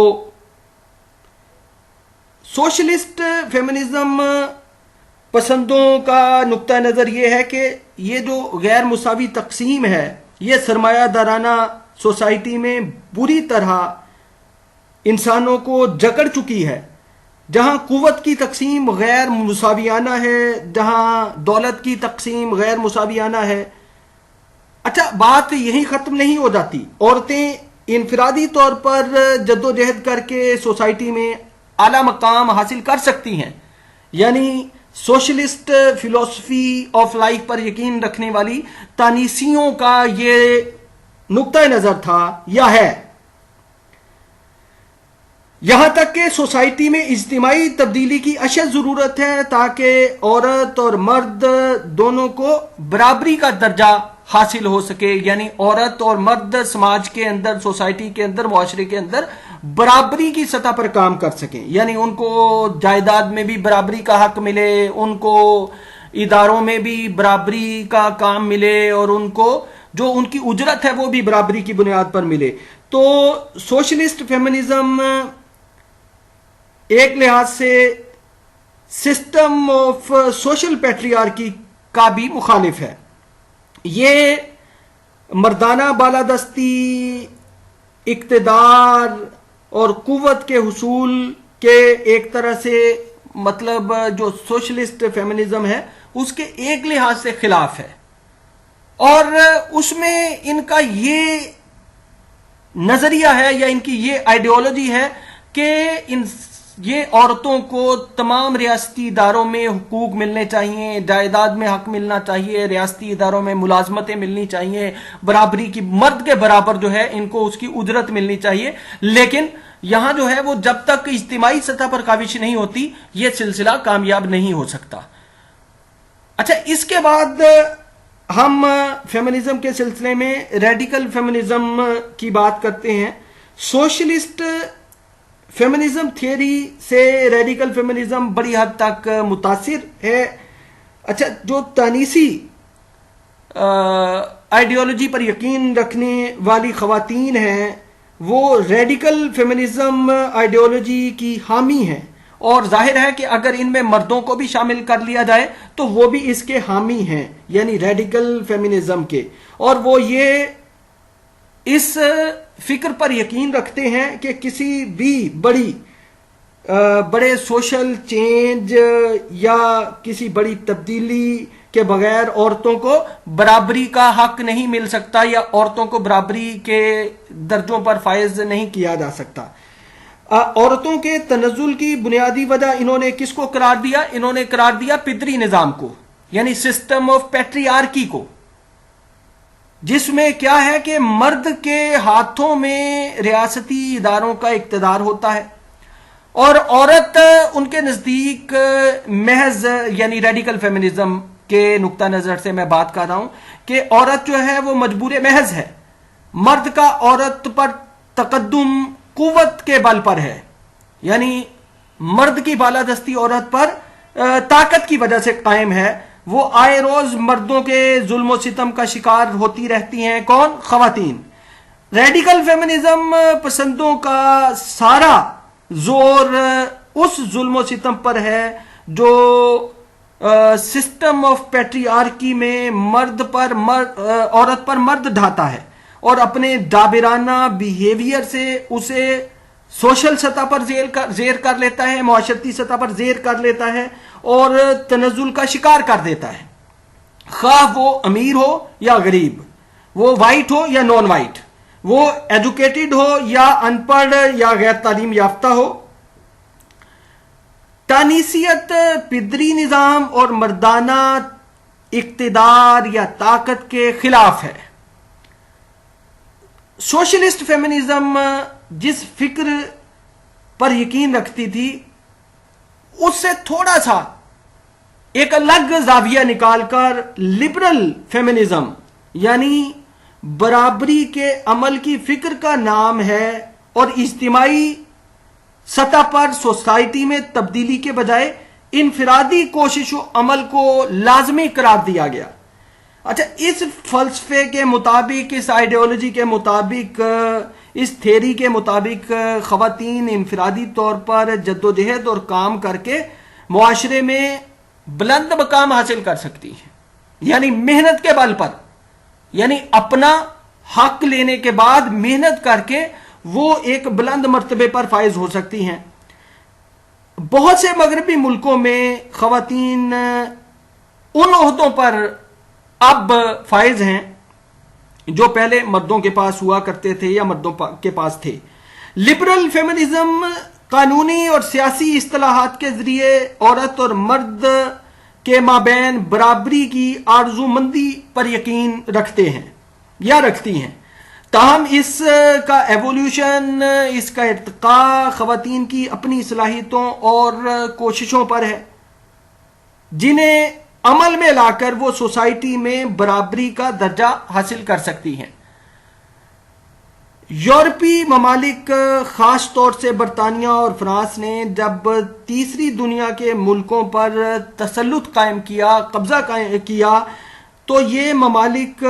سوشلسٹ فیمنزم پسندوں کا نقطہ نظر یہ ہے کہ یہ جو غیر مساوی تقسیم ہے، یہ سرمایہ دارانہ سوسائٹی میں بری طرح انسانوں کو جکڑ چکی ہے۔ جہاں قوت کی تقسیم غیر مساویانہ ہے، جہاں دولت کی تقسیم غیر مساویانہ ہے۔ اچھا، بات یہیں ختم نہیں ہو جاتی۔ عورتیں انفرادی طور پر جدوجہد کر کے سوسائٹی میں اعلیٰ مقام حاصل کر سکتی ہیں، یعنی سوشلسٹ فلسفی آف لائف پر یقین رکھنے والی تانیسیوں کا یہ نقطہ نظر تھا یا ہے۔ یہاں تک کہ سوسائٹی میں اجتماعی تبدیلی کی اشد ضرورت ہے تاکہ عورت اور مرد دونوں کو برابری کا درجہ حاصل ہو سکے، یعنی عورت اور مرد سماج کے اندر، سوسائٹی کے اندر، معاشرے کے اندر برابری کی سطح پر کام کر سکیں، یعنی ان کو جائیداد میں بھی برابری کا حق ملے، ان کو اداروں میں بھی برابری کا کام ملے، اور ان کو جو ان کی اجرت ہے وہ بھی برابری کی بنیاد پر ملے۔ تو سوشلسٹ فیمنزم ایک لحاظ سے سسٹم آف سوشل پیٹریارکی کا بھی مخالف ہے۔ یہ مردانہ بالادستی، اقتدار اور قوت کے حصول کے ایک طرح سے مطلب جو سوشلسٹ فیمنزم ہے اس کے ایک لحاظ سے خلاف ہے، اور اس میں ان کا یہ نظریہ ہے یا ان کی یہ آئیڈیالوجی ہے کہ یہ عورتوں کو تمام ریاستی اداروں میں حقوق ملنے چاہیے، جائیداد میں حق ملنا چاہیے، ریاستی اداروں میں ملازمتیں ملنی چاہیے، برابری کی، مرد کے برابر جو ہے ان کو اس کی اجرت ملنی چاہیے، لیکن یہاں جو ہے وہ جب تک اجتماعی سطح پر کاوش نہیں ہوتی یہ سلسلہ کامیاب نہیں ہو سکتا۔ اچھا، اس کے بعد ہم فیمنزم کے سلسلے میں ریڈیکل فیمنزم کی بات کرتے ہیں۔ سوشلسٹ فیمنزم تھیوری سے ریڈیکل فیمنزم بڑی حد تک متاثر ہے۔ اچھا، جو تانیسی آئیڈیالوجی پر یقین رکھنے والی خواتین ہیں وہ ریڈیکل فیمنزم آئیڈیالوجی کی حامی ہیں، اور ظاہر ہے کہ اگر ان میں مردوں کو بھی شامل کر لیا جائے تو وہ بھی اس کے حامی ہیں، یعنی ریڈیکل فیمنزم کے، اور وہ یہ اس فکر پر یقین رکھتے ہیں کہ کسی بھی بڑے سوشل چینج یا کسی بڑی تبدیلی کے بغیر عورتوں کو برابری کا حق نہیں مل سکتا، یا عورتوں کو برابری کے درجوں پر فائز نہیں کیا جا سکتا۔ عورتوں کے تنزل کی بنیادی وجہ انہوں نے کس کو قرار دیا؟ انہوں نے قرار دیا پدری نظام کو، یعنی سسٹم آف پیٹریارکی کو، جس میں کیا ہے کہ مرد کے ہاتھوں میں ریاستی اداروں کا اقتدار ہوتا ہے، اور عورت ان کے نزدیک محض، یعنی ریڈیکل فیمنزم کے نقطہ نظر سے میں بات کر رہا ہوں کہ عورت جو ہے وہ مجبور محض ہے، مرد کا عورت پر تقدم قوت کے بل پر ہے، یعنی مرد کی بالادستی عورت پر طاقت کی وجہ سے قائم ہے۔ وہ آئے روز مردوں کے ظلم و ستم کا شکار ہوتی رہتی ہیں، کون؟ خواتین۔ ریڈیکل فیمنزم پسندوں کا سارا زور اس ظلم و ستم پر ہے جو سسٹم آف پیٹریارکی میں عورت پر مرد ڈھاتا ہے، اور اپنے جابرانہ بیہیویئر سے اسے سوشل سطح پر زیر کر لیتا ہے، معاشرتی سطح پر زیر کر لیتا ہے، اور تنزل کا شکار کر دیتا ہے، خواہ وہ امیر ہو یا غریب، وہ وائٹ ہو یا نان وائٹ، وہ ایجوکیٹڈ ہو یا ان پڑھ یا غیر تعلیم یافتہ ہو۔ تانیسیت پدری نظام اور مردانہ اقتدار یا طاقت کے خلاف ہے۔ سوشلسٹ فیمنزم جس فکر پر یقین رکھتی تھی اس سے تھوڑا سا ایک الگ زاویہ نکال کر لبرل فیمنزم، یعنی برابری کے عمل کی فکر کا نام ہے، اور اجتماعی سطح پر سوسائٹی میں تبدیلی کے بجائے انفرادی کوشش و عمل کو لازمی قرار دیا گیا۔ اچھا، اس فلسفے کے مطابق، اس آئیڈیالوجی کے مطابق، اس تھیری کے مطابق خواتین انفرادی طور پر جدوجہد اور کام کر کے معاشرے میں بلند مقام حاصل کر سکتی ہیں، یعنی محنت کے بل پر، یعنی اپنا حق لینے کے بعد محنت کر کے وہ ایک بلند مرتبے پر فائز ہو سکتی ہیں۔ بہت سے مغربی ملکوں میں خواتین ان عہدوں پر اب فائز ہیں جو پہلے مردوں کے پاس ہوا کرتے تھے یا مردوں کے پاس تھے۔ لبرل فیمنزم قانونی اور سیاسی اصطلاحات کے ذریعے عورت اور مرد کے مابین برابری کی آرزومندی پر یقین رکھتے ہیں یا رکھتی ہیں، تاہم اس کا ایوولوشن، اس کا ارتقاء خواتین کی اپنی صلاحیتوں اور کوششوں پر ہے، جنہیں عمل میں لا کر وہ سوسائٹی میں برابری کا درجہ حاصل کر سکتی ہیں۔ یورپی ممالک خاص طور سے برطانیہ اور فرانس نے جب تیسری دنیا کے ملکوں پر تسلط قائم کیا، قبضہ کیا، تو یہ ممالک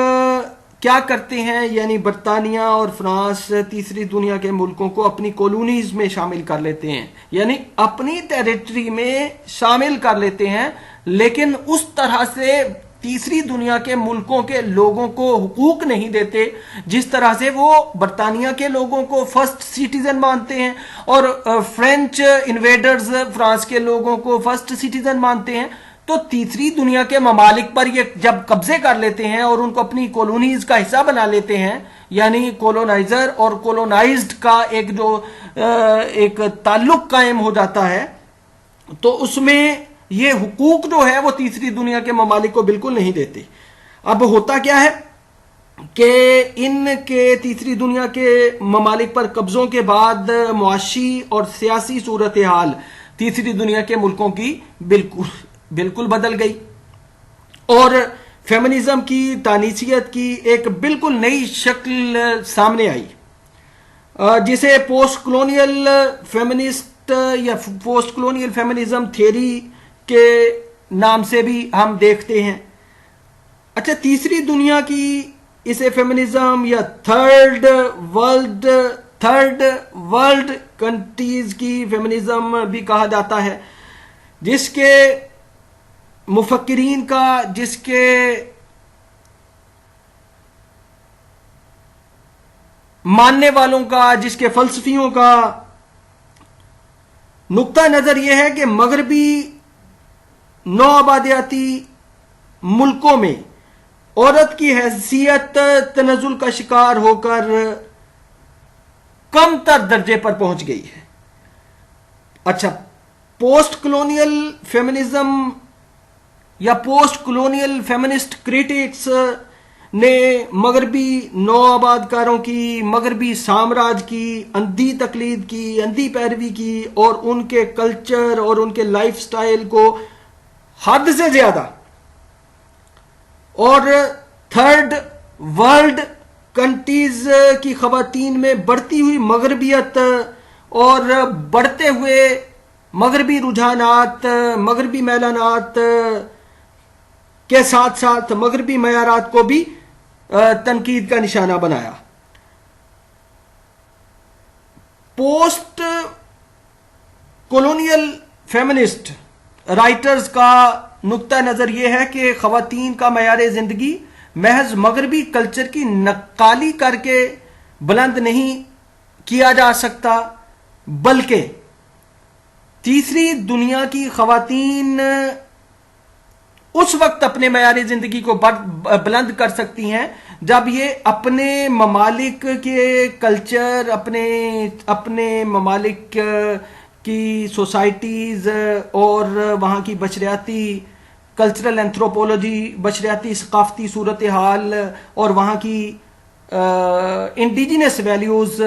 کیا کرتے ہیں، یعنی برطانیہ اور فرانس تیسری دنیا کے ملکوں کو اپنی کالونیز میں شامل کر لیتے ہیں، یعنی اپنی ٹیریٹری میں شامل کر لیتے ہیں، لیکن اس طرح سے تیسری دنیا کے ملکوں کے لوگوں کو حقوق نہیں دیتے جس طرح سے وہ برطانیہ کے لوگوں کو فرسٹ سٹیزن مانتے ہیں اور فرینچ انویڈرز فرانس کے لوگوں کو فرسٹ سٹیزن مانتے ہیں۔ تو تیسری دنیا کے ممالک پر یہ جب قبضے کر لیتے ہیں اور ان کو اپنی کالونیز کا حصہ بنا لیتے ہیں، یعنی کولونائزر اور کولونائزڈ کا ایک تعلق قائم ہو جاتا ہے، تو اس میں یہ حقوق جو ہے وہ تیسری دنیا کے ممالک کو بالکل نہیں دیتے۔ اب ہوتا کیا ہے کہ ان کے تیسری دنیا کے ممالک پر قبضوں کے بعد معاشی اور سیاسی صورتحال تیسری دنیا کے ملکوں کی بالکل بدل گئی اور فیمنزم کی تانیثیت کی ایک بالکل نئی شکل سامنے آئی، جسے پوسٹ کلونیل فیمنسٹ یا پوسٹ کلونیل فیمنزم تھیوری کے نام سے بھی ہم دیکھتے ہیں۔ اچھا، تیسری دنیا کی اسے فیمنزم یا تھرڈ ورلڈ کنٹریز کی فیمنزم بھی کہا جاتا ہے، جس کے مفکرین کا، جس کے ماننے والوں کا، جس کے فلسفیوں کا نقطہ نظر یہ ہے کہ مغربی نوآبادیاتی ملکوں میں عورت کی حیثیت تنزل کا شکار ہو کر کم تر درجے پر پہنچ گئی ہے۔ اچھا، پوسٹ کلونیل فیمنزم یا پوسٹ کلونیل فیمنسٹ کریٹکس نے مغربی نوآباد کاروں کی، مغربی سامراج کی اندھی تقلید کی، اندھی پیروی کی اور ان کے کلچر اور ان کے لائف سٹائل کو حد سے زیادہ اور تھرڈ ورلڈ کنٹریز کی خواتین میں بڑھتی ہوئی مغربیت اور بڑھتے ہوئے مغربی رجحانات، مغربی میلانات کے ساتھ ساتھ مغربی معیارات کو بھی تنقید کا نشانہ بنایا۔ پوسٹ کولونیل فیمنسٹ رائٹرز کا نقطہ نظر یہ ہے کہ خواتین کا معیار زندگی محض مغربی کلچر کی نقالی کر کے بلند نہیں کیا جا سکتا، بلکہ تیسری دنیا کی خواتین اس وقت اپنے معیار زندگی کو بلند کر سکتی ہیں جب یہ اپنے ممالک کے کلچر، اپنے ممالک کی سوسائٹیز اور وہاں کی بشریاتی کلچرل اینتھروپولوجی، بشریاتی ثقافتی صورتحال اور وہاں کی انڈیجنس ویلیوز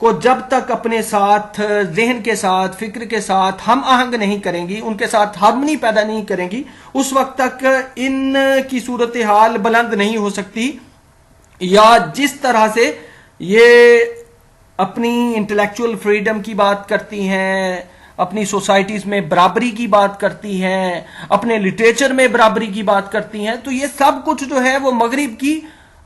کو جب تک اپنے ساتھ، ذہن کے ساتھ، فکر کے ساتھ ہم آہنگ نہیں کریں گی، ان کے ساتھ ہارمنی پیدا نہیں کریں گی، اس وقت تک ان کی صورتحال بلند نہیں ہو سکتی۔ یا جس طرح سے یہ اپنی انٹلیکچوئل فریڈم کی بات کرتی ہیں، اپنی سوسائٹیز میں برابری کی بات کرتی ہیں، اپنے لٹریچر میں برابری کی بات کرتی ہیں، تو یہ سب کچھ جو ہے وہ مغرب کی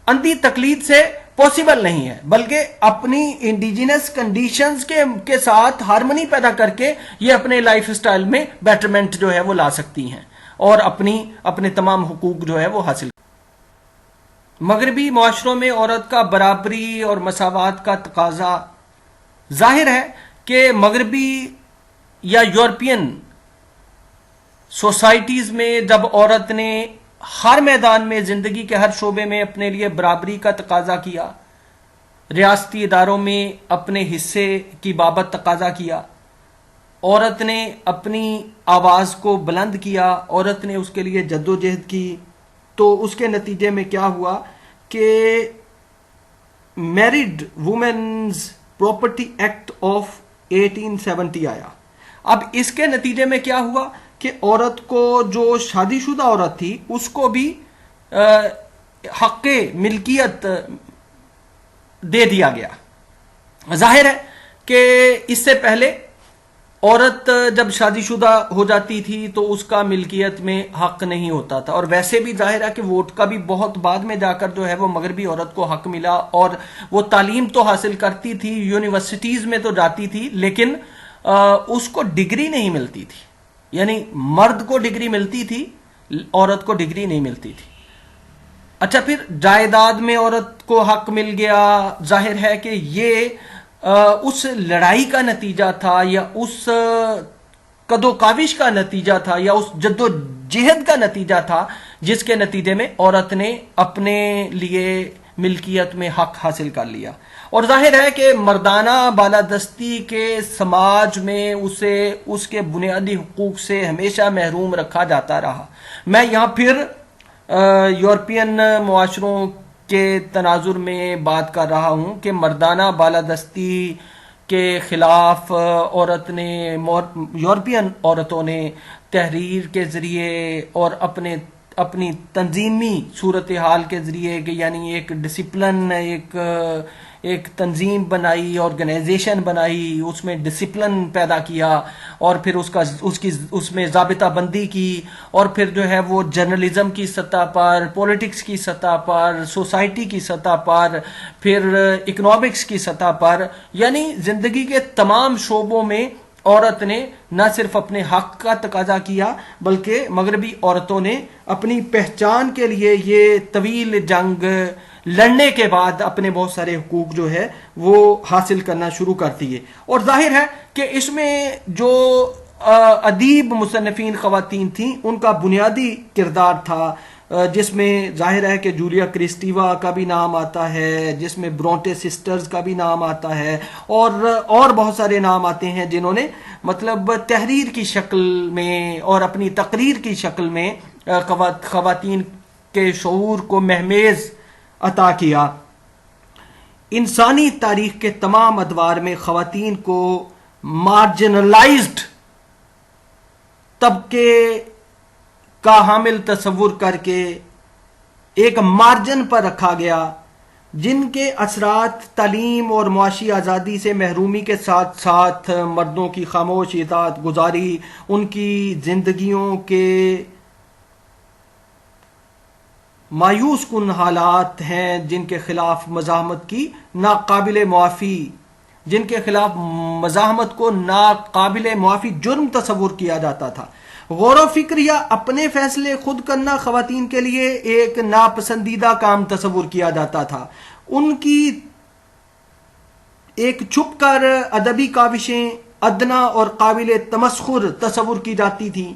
اندھی تقلید سے پاسبل نہیں ہے، بلکہ اپنی انڈیجنس کنڈیشنز کے ساتھ ہارمنی پیدا کر کے یہ اپنے لائف سٹائل میں بیٹرمنٹ جو ہے وہ لا سکتی ہیں اور اپنے تمام حقوق جو ہے وہ حاصل۔ مغربی معاشروں میں عورت کا برابری اور مساوات کا تقاضا ظاہر ہے کہ مغربی یا یورپین سوسائٹیز میں جب عورت نے ہر میدان میں، زندگی کے ہر شعبے میں اپنے لیے برابری کا تقاضا کیا، ریاستی اداروں میں اپنے حصے کی بابت تقاضا کیا، عورت نے اپنی آواز کو بلند کیا، عورت نے اس کے لیے جدوجہد کی، تو اس کے نتیجے میں کیا ہوا کہ married women's property act of 1870 آیا۔ اب اس کے نتیجے میں کیا ہوا کہ عورت کو جو شادی شدہ عورت تھی اس کو بھی حق ملکیت دے دیا گیا. ظاہر ہے کہ اس سے پہلے عورت جب شادی شدہ ہو جاتی تھی تو اس کا ملکیت میں حق نہیں ہوتا تھا, اور ویسے بھی ظاہر ہے کہ ووٹ کا بھی بہت بعد میں جا کر جو ہے وہ مغربی عورت کو حق ملا, اور وہ تعلیم تو حاصل کرتی تھی, یونیورسٹیز میں تو جاتی تھی, لیکن اس کو ڈگری نہیں ملتی تھی. یعنی مرد کو ڈگری ملتی تھی, عورت کو ڈگری نہیں ملتی تھی. اچھا, پھر جائیداد میں عورت کو حق مل گیا. ظاہر ہے کہ یہ اس لڑائی کا نتیجہ تھا, یا اس قد و کاوش کا نتیجہ تھا, یا اس جد و جہد کا نتیجہ تھا جس کے نتیجے میں عورت نے اپنے لیے ملکیت میں حق حاصل کر لیا. اور ظاہر ہے کہ مردانہ بالادستی کے سماج میں اسے اس کے بنیادی حقوق سے ہمیشہ محروم رکھا جاتا رہا. میں یہاں پھر یورپین معاشروں کے تناظر میں بات کر رہا ہوں کہ مردانہ بالادستی کے خلاف عورت نے, یورپین عورتوں نے تحریر کے ذریعے اور اپنی تنظیمی صورتحال کے ذریعے, کہ یعنی ایک ڈسپلن, ایک تنظیم بنائی, آرگنائزیشن بنائی, اس میں ڈسپلن پیدا کیا, اور پھر اس میں ضابطہ بندی کی, اور پھر جو ہے وہ جرنلزم کی سطح پر, پولیٹکس کی سطح پر, سوسائٹی کی سطح پر, پھر اکنامکس کی سطح پر, یعنی زندگی کے تمام شعبوں میں عورت نے نہ صرف اپنے حق کا تقاضا کیا بلکہ مغربی عورتوں نے اپنی پہچان کے لیے یہ طویل جنگ لڑنے کے بعد اپنے بہت سارے حقوق جو ہے وہ حاصل کرنا شروع کر دیے. اور ظاہر ہے کہ اس میں جو ادیب مصنفین خواتین تھیں ان کا بنیادی کردار تھا, جس میں ظاہر ہے کہ جولیا کرسٹیوا کا بھی نام آتا ہے, جس میں برونٹے سسٹرز کا بھی نام آتا ہے, اور بہت سارے نام آتے ہیں جنہوں نے مطلب تحریر کی شکل میں اور اپنی تقریر کی شکل میں خواتین کے شعور کو مہمیز عطا کیا. انسانی تاریخ کے تمام ادوار میں خواتین کو مارجنلائزڈ طبقے کا حامل تصور کر کے ایک مارجن پر رکھا گیا, جن کے اثرات تعلیم اور معاشی آزادی سے محرومی کے ساتھ ساتھ مردوں کی خاموش اطاعت گزاری, ان کی زندگیوں کے مایوس کن حالات ہیں, جن کے خلاف مزاحمت کی ناقابل معافی, جن کے خلاف مزاحمت کو ناقابل معافی جرم تصور کیا جاتا تھا. غور و فکر یا اپنے فیصلے خود کرنا خواتین کے لیے ایک ناپسندیدہ کام تصور کیا جاتا تھا. ان کی ایک چھپ کر ادبی کاوشیں ادنا اور قابل تمسخر تصور کی جاتی تھیں,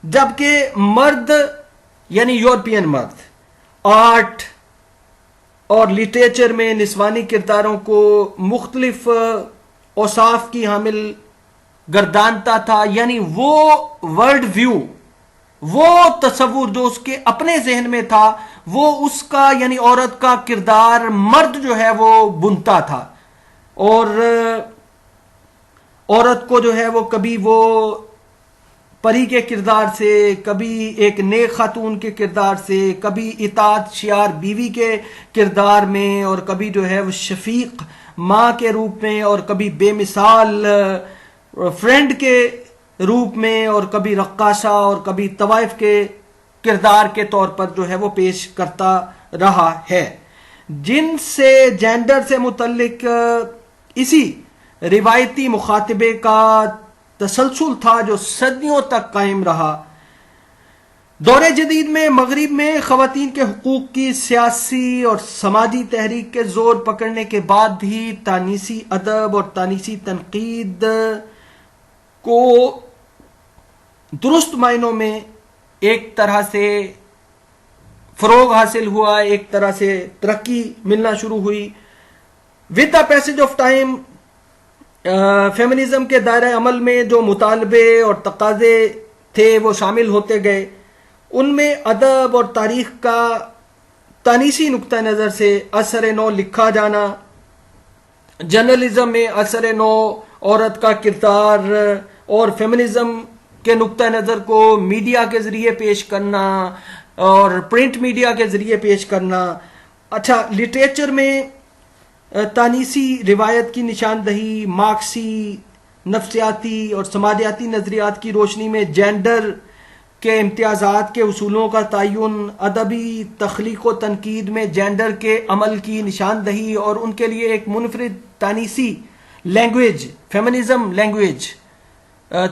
جبکہ مرد یعنی یورپین مرد آرٹ اور لٹریچر میں نسوانی کرداروں کو مختلف اوصاف کی حامل گردانتا تھا. یعنی وہ ورلڈ ویو, وہ تصور جو اس کے اپنے ذہن میں تھا, وہ اس کا یعنی عورت کا کردار مرد جو ہے وہ بنتا تھا, اور عورت کو جو ہے وہ کبھی وہ پری کے کردار سے, کبھی ایک نیک خاتون کے کردار سے, کبھی اطاعت شیار بیوی کے کردار میں, اور کبھی جو ہے وہ شفیق ماں کے روپ میں, اور کبھی بے مثال فرینڈ کے روپ میں, اور کبھی رقاصہ اور کبھی طوائف کے کردار کے طور پر جو ہے وہ پیش کرتا رہا ہے. جن سے جینڈر سے متعلق اسی روایتی مخاطبے کا تسلسل تھا جو صدیوں تک قائم رہا. دور جدید میں مغرب میں خواتین کے حقوق کی سیاسی اور سماجی تحریک کے زور پکڑنے کے بعد بھی تانیسی ادب اور تانیسی تنقید کو درست معنوں میں ایک طرح سے فروغ حاصل ہوا, ایک طرح سے ترقی ملنا شروع ہوئی. With the passage of time feminism کے دائرہ عمل میں جو مطالبے اور تقاضے تھے وہ شامل ہوتے گئے. ان میں ادب اور تاریخ کا تانیسی نقطہ نظر سے اثر نو لکھا جانا, جرنلزم میں اثر نو عورت کا کردار, اور فیمنزم کے نقطہ نظر کو میڈیا کے ذریعے پیش کرنا اور پرنٹ میڈیا کے ذریعے پیش کرنا. اچھا، لٹریچر میں تانیسی روایت کی نشاندہی، مارکسی نفسیاتی اور سماجیاتی نظریات کی روشنی میں جینڈر کے امتیازات کے اصولوں کا تعین، ادبی تخلیق و تنقید میں جینڈر کے عمل کی نشاندہی اور ان کے لیے ایک منفرد تانیسی لینگویج، فیمنزم لینگویج،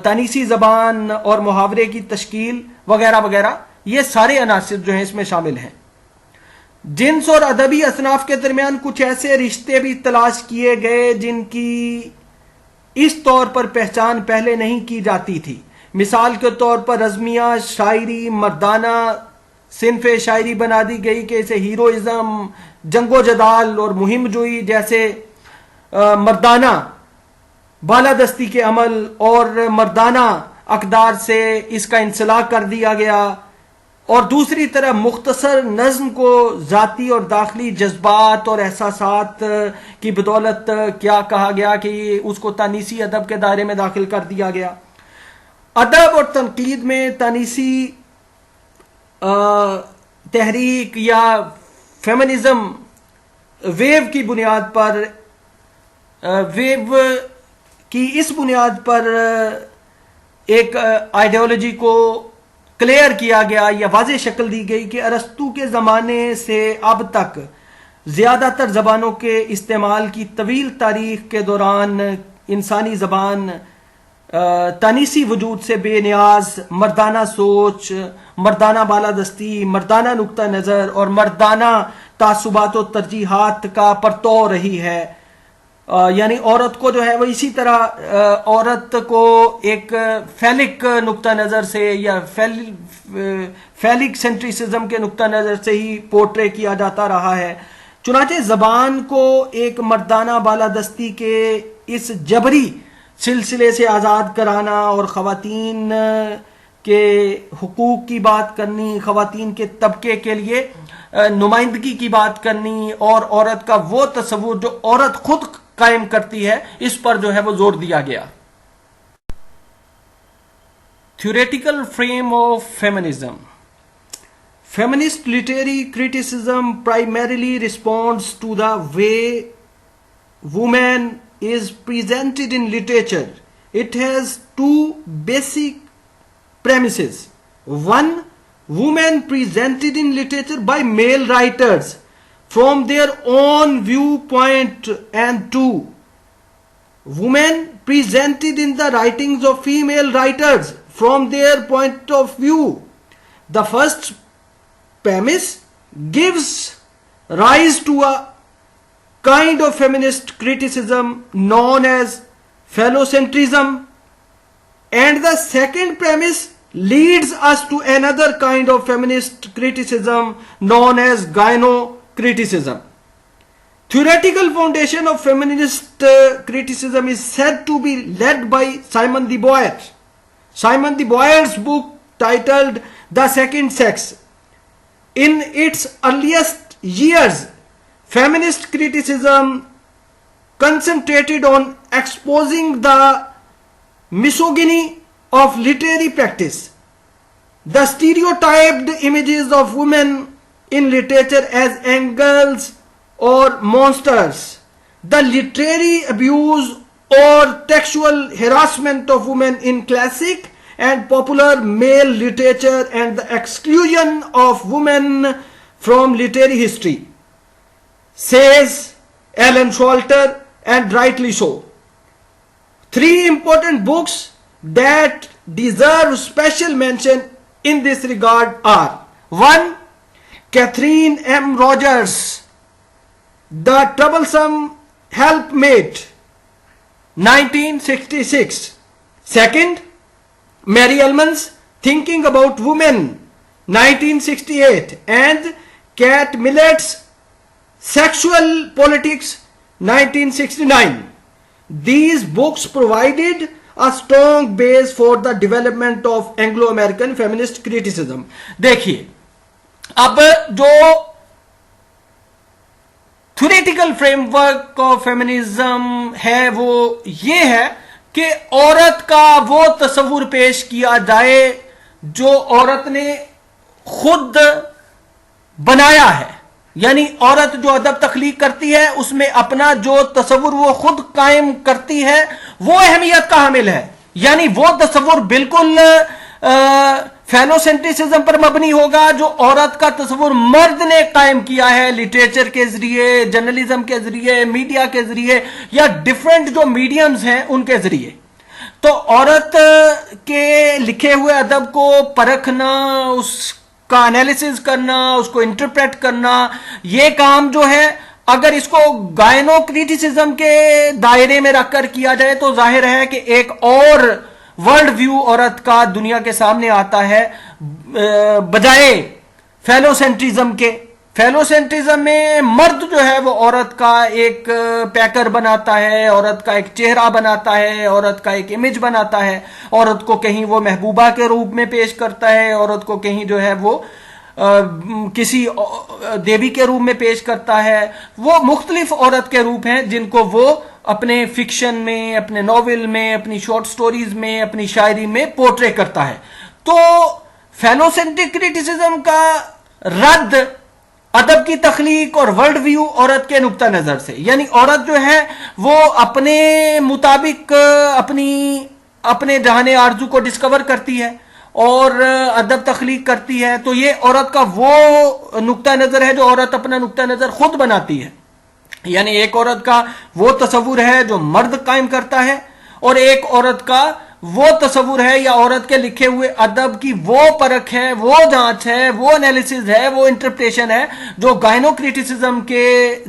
تانیسی زبان اور محاورے کی تشکیل وغیرہ وغیرہ، یہ سارے عناصر جو ہیں اس میں شامل ہیں. جنس اور ادبی اصناف کے درمیان کچھ ایسے رشتے بھی تلاش کیے گئے جن کی اس طور پر پہچان پہلے نہیں کی جاتی تھی. مثال کے طور پر رزمیہ شاعری مردانہ صنف شاعری بنا دی گئی کہ اسے ہیروئزم، جنگ و جدال اور مہم جوئی جیسے مردانہ بالادستی کے عمل اور مردانہ اقدار سے اس کا انسلاخ کر دیا گیا، اور دوسری طرف مختصر نظم کو ذاتی اور داخلی جذبات اور احساسات کی بدولت کیا کہا گیا کہ اس کو تانیسی ادب کے دائرے میں داخل کر دیا گیا. ادب اور تنقید میں تانیسی تحریک یا فیمنزم ویو کی بنیاد پر اس بنیاد پر ایک آئیڈیالوجی کو کلیئر کیا گیا یا واضح شکل دی گئی کہ ارسطو کے زمانے سے اب تک زیادہ تر زبانوں کے استعمال کی طویل تاریخ کے دوران انسانی زبان تانیسی وجود سے بے نیاز مردانہ سوچ، مردانہ بالادستی، مردانہ نقطہ نظر اور مردانہ تعصبات و ترجیحات کا پرتو رہی ہے. یعنی عورت کو جو ہے وہ اسی طرح عورت کو ایک فیلک نقطہ نظر سے یا فیلک سینٹریسزم کے نقطہ نظر سے ہی پورٹرے کیا جاتا رہا ہے. چنانچہ زبان کو ایک مردانہ بالادستی کے اس جبری سلسلے سے آزاد کرانا اور خواتین کے حقوق کی بات کرنی، خواتین کے طبقے کے لیے نمائندگی کی بات کرنی اور عورت کا وہ تصور جو عورت خود قائم کرتی ہے، اس پر جو ہے وہ زور دیا گیا. Theoretical frame of feminism. Feminist literary criticism primarily responds to the way woman is presented in literature. It has two basic premises. One, women presented in literature by male writers from their own viewpoint, and two, women presented in the writings of female writers from their point of view. The first premise gives rise to a kind of feminist criticism known as phallocentrism, and the second premise leads us to another kind of feminist criticism known as gynocriticism. Theoretical foundation of feminist criticism is said to be led by Simone de Beauvoir. Simone de Beauvoir's book titled The Second Sex. In its earliest years, feminist criticism concentrated on exposing the misogyny of literary practice, the stereotyped images of women in literature as angels or monsters, the literary abuse or textual harassment of women in classic and popular male literature, and the exclusion of women from literary history, says Alan Shwalter, and rightly so. Three important books that deserve special mention in this regard are: 1. Catherine M. Rogers, The Troublesome Helpmate, 1966. Second, Mary Ellman's Thinking About Women, 1968, and Cat Millett's Sexual Politics, 1969. These books provided a strong base for the development of Anglo-American feminist criticism. دیکھیے اب جو theoretical frame work of feminism ہے وہ یہ ہے کہ عورت کا وہ تصور پیش کیا جائے جو عورت نے خود بنایا ہے. یعنی عورت جو ادب تخلیق کرتی ہے اس میں اپنا جو تصور وہ خود قائم کرتی ہے وہ اہمیت کا حامل ہے. یعنی وہ تصور بالکل فینوسینٹریسزم پر مبنی ہوگا جو عورت کا تصور مرد نے قائم کیا ہے لٹریچر کے ذریعے, جرنلزم کے ذریعے, میڈیا کے ذریعے یا ڈیفرنٹ جو میڈیمز ہیں ان کے ذریعے. تو عورت کے لکھے ہوئے ادب کو پرکھنا, اس کا انالیسز کرنا, اس کو انٹرپریٹ کرنا, یہ کام جو ہے اگر اس کو گائنو کریٹیسزم کے دائرے میں رکھ کر کیا جائے تو ظاہر ہے کہ ایک اور ورلڈ ویو عورت کا دنیا کے سامنے آتا ہے بجائے فیلوسینٹریزم کے. فیلوسینٹریزم میں مرد جو ہے وہ عورت کا ایک پیکر بناتا ہے, عورت کا ایک چہرہ بناتا ہے, عورت کا ایک امیج بناتا ہے, عورت کو کہیں وہ محبوبہ کے روپ میں پیش کرتا ہے, عورت کو کہیں جو ہے وہ کسی دیوی کے روپ میں پیش کرتا ہے. وہ مختلف عورت کے روپ ہیں جن کو وہ اپنے فکشن میں, اپنے ناول میں, اپنی شارٹ سٹوریز میں, اپنی شاعری میں پورٹرے کرتا ہے. تو فیلوسینٹرک کریٹیسزم کا رد ادب کی تخلیق اور ورلڈ ویو عورت کے نقطہ نظر سے, یعنی عورت جو ہے وہ اپنے مطابق اپنے جہان آرزو کو ڈسکور کرتی ہے اور ادب تخلیق کرتی ہے. تو یہ عورت کا وہ نقطہ نظر ہے جو عورت اپنا نقطہ نظر خود بناتی ہے. یعنی ایک عورت کا وہ تصور ہے جو مرد قائم کرتا ہے اور ایک عورت کا وہ تصور ہے یا عورت کے لکھے ہوئے ادب کی وہ پرکھ ہے, وہ جانچ ہے, وہ انالیسز ہے, وہ انٹرپریشن ہے جو گائنو کریٹیسزم کے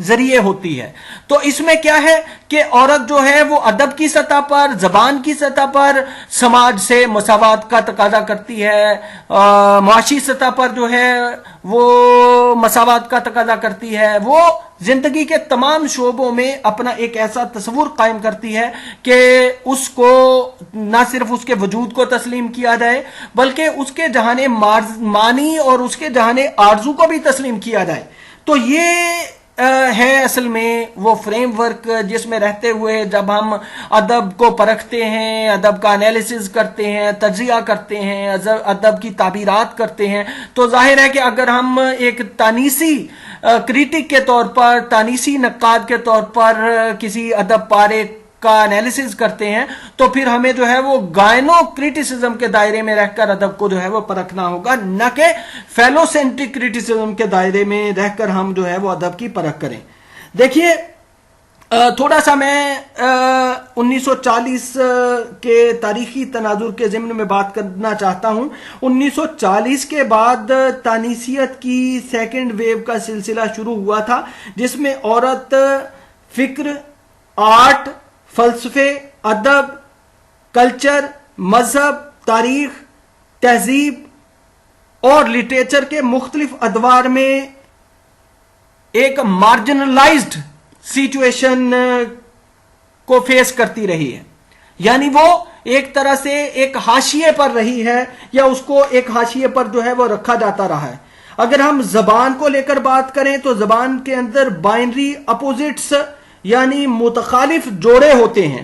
ذریعے ہوتی ہے. تو اس میں کیا ہے کہ عورت جو ہے وہ ادب کی سطح پر, زبان کی سطح پر سماج سے مساوات کا تقاضا کرتی ہے, معاشی سطح پر جو ہے وہ مساوات کا تقاضا کرتی ہے, وہ زندگی کے تمام شعبوں میں اپنا ایک ایسا تصور قائم کرتی ہے کہ اس کو نہ صرف اس کے وجود کو تسلیم کیا جائے بلکہ اس کے جہان معنی اور اس کے جہان آرزو کو بھی تسلیم کیا جائے. تو یہ ہے اصل میں وہ فریم ورک جس میں رہتے ہوئے جب ہم ادب کو پرکھتے ہیں, ادب کا انالیسز کرتے ہیں, تجزیہ کرتے ہیں, ادب کی تعبیرات کرتے ہیں, تو ظاہر ہے کہ اگر ہم ایک تانیسی کریٹک کے طور پر, تانیسی نقاد کے طور پر کسی ادب پارے کا انالیسز کرتے ہیں تو پھر ہمیں جو ہے وہ گائنو کریٹیسزم کے دائرے میں رہ کر ادب کو جو ہے وہ پرکھنا ہوگا, نہ کہ فیلوسینٹرک کریٹیسزم کے دائرے میں رہ کر ہم جو ہے وہ ادب کی پرکھ کریں. دیکھیے تھوڑا سا میں 1940 کے تاریخی تناظر کے ضمن میں بات کرنا چاہتا ہوں. 1940 کے بعد تانیسیت کی سیکنڈ ویو کا سلسلہ شروع ہوا تھا جس میں عورت فکر, آرٹ, فلسفے, ادب, کلچر, مذہب, تاریخ, تہذیب اور لٹریچر کے مختلف ادوار میں ایک مارجنلائزڈ سچویشن کو فیس کرتی رہی ہے. یعنی وہ ایک طرح سے ایک حاشیے پر رہی ہے یا اس کو ایک حاشیے پر جو ہے وہ رکھا جاتا رہا ہے. اگر ہم زبان کو لے کر بات کریں تو زبان کے اندر بائنری اپوزٹس یعنی متخالف جوڑے ہوتے ہیں,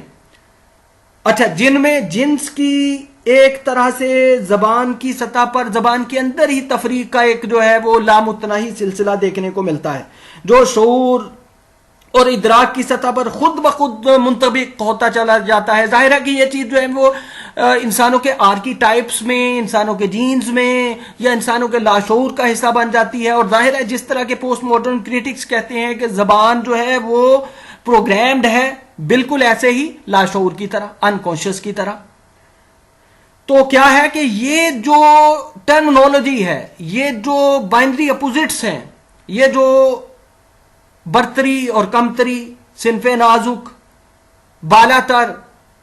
اچھا, جن میں جنس کی ایک طرح سے زبان کی سطح پر زبان کے اندر ہی تفریق کا ایک جو ہے وہ لامتناہی سلسلہ دیکھنے کو ملتا ہے جو شعور اور ادراک کی سطح پر خود بخود منطبق ہوتا چلا جاتا ہے. ظاہر ہے کہ یہ چیز جو ہے وہ انسانوں کے آرکی ٹائپس میں, انسانوں کے جینز میں یا انسانوں کے لاشعور کا حصہ بن جاتی ہے. اور ظاہر ہے جس طرح کے پوسٹ ماڈرن کریٹکس کہتے ہیں کہ زبان جو ہے وہ پروگرامڈ ہے, بالکل ایسے ہی لاشعور کی طرح, انکانشیس کی طرح. تو کیا ہے کہ یہ جو ٹرمنالوجی ہے, یہ جو بائنری اپوزٹس ہیں, یہ جو برتری اور کمتری, صنف نازک, بالا تر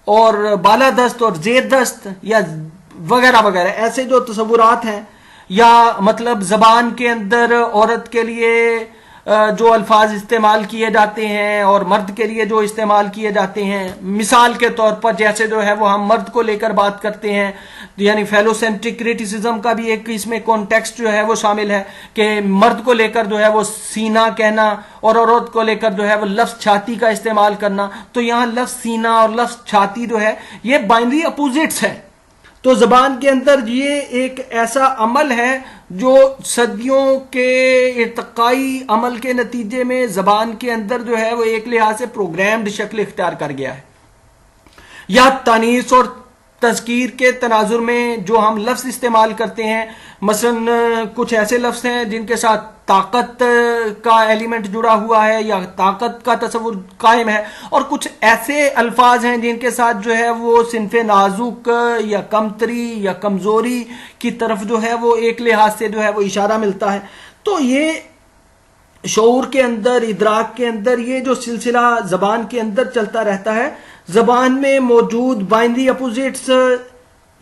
اور بالا دست اور زیر دست یا وغیرہ وغیرہ, ایسے جو تصورات ہیں, یا مطلب زبان کے اندر عورت کے لیے جو الفاظ استعمال کیے جاتے ہیں اور مرد کے لیے جو استعمال کیے جاتے ہیں, مثال کے طور پر جیسے جو ہے وہ ہم مرد کو لے کر بات کرتے ہیں یعنی فیلوسینٹرک کریٹیسزم کا بھی ایک اس میں کانٹیکسٹ جو ہے وہ شامل ہے کہ مرد کو لے کر جو ہے وہ سینہ کہنا اور عورت کو لے کر جو ہے وہ لفظ چھاتی کا استعمال کرنا. تو یہاں لفظ سینہ اور لفظ چھاتی جو ہے یہ بائنری اپوزٹس ہیں. تو زبان کے اندر یہ ایک ایسا عمل ہے جو صدیوں کے ارتقائی عمل کے نتیجے میں زبان کے اندر جو ہے وہ ایک لحاظ سے پروگرامڈ شکل اختیار کر گیا ہے. یا تانیث اور تذکیر کے تناظر میں جو ہم لفظ استعمال کرتے ہیں، مثلا کچھ ایسے لفظ ہیں جن کے ساتھ طاقت کا ایلیمنٹ جڑا ہوا ہے یا طاقت کا تصور قائم ہے، اور کچھ ایسے الفاظ ہیں جن کے ساتھ جو ہے وہ صنف نازک یا کمتری یا کمزوری کی طرف جو ہے وہ ایک لحاظ سے جو ہے وہ اشارہ ملتا ہے. تو یہ شعور کے اندر، ادراک کے اندر یہ جو سلسلہ زبان کے اندر چلتا رہتا ہے. زبان میں موجود بائنری اپوزٹس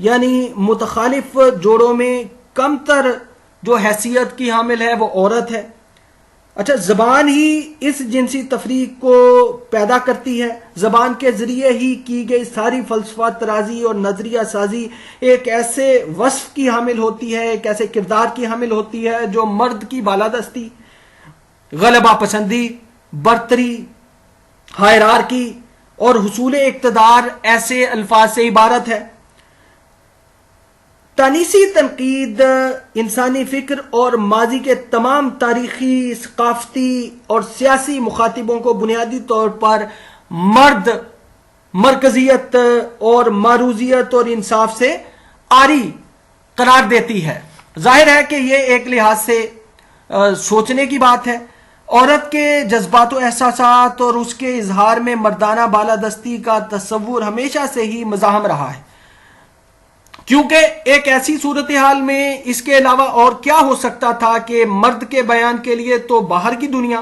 یعنی متخالف جوڑوں میں کم تر جو حیثیت کی حامل ہے وہ عورت ہے. اچھا، زبان ہی اس جنسی تفریق کو پیدا کرتی ہے. زبان کے ذریعے ہی کی گئی ساری فلسفہ ترازی اور نظریہ سازی ایک ایسے وصف کی حامل ہوتی ہے، ایک ایسے کردار کی حامل ہوتی ہے جو مرد کی بالادستی، غلبہ پسندی، برتری، ہائرارکی اور حصول اقتدار ایسے الفاظ سے عبارت ہے. تانیسی تنقید انسانی فکر اور ماضی کے تمام تاریخی، ثقافتی اور سیاسی مخاطبوں کو بنیادی طور پر مرد مرکزیت اور معروضیت اور انصاف سے عاری قرار دیتی ہے. ظاہر ہے کہ یہ ایک لحاظ سے سوچنے کی بات ہے. عورت کے جذبات و احساسات اور اس کے اظہار میں مردانہ بالادستی کا تصور ہمیشہ سے ہی مزاحم رہا ہے، کیونکہ ایک ایسی صورتحال میں اس کے علاوہ اور کیا ہو سکتا تھا کہ مرد کے بیان کے لیے تو باہر کی دنیا،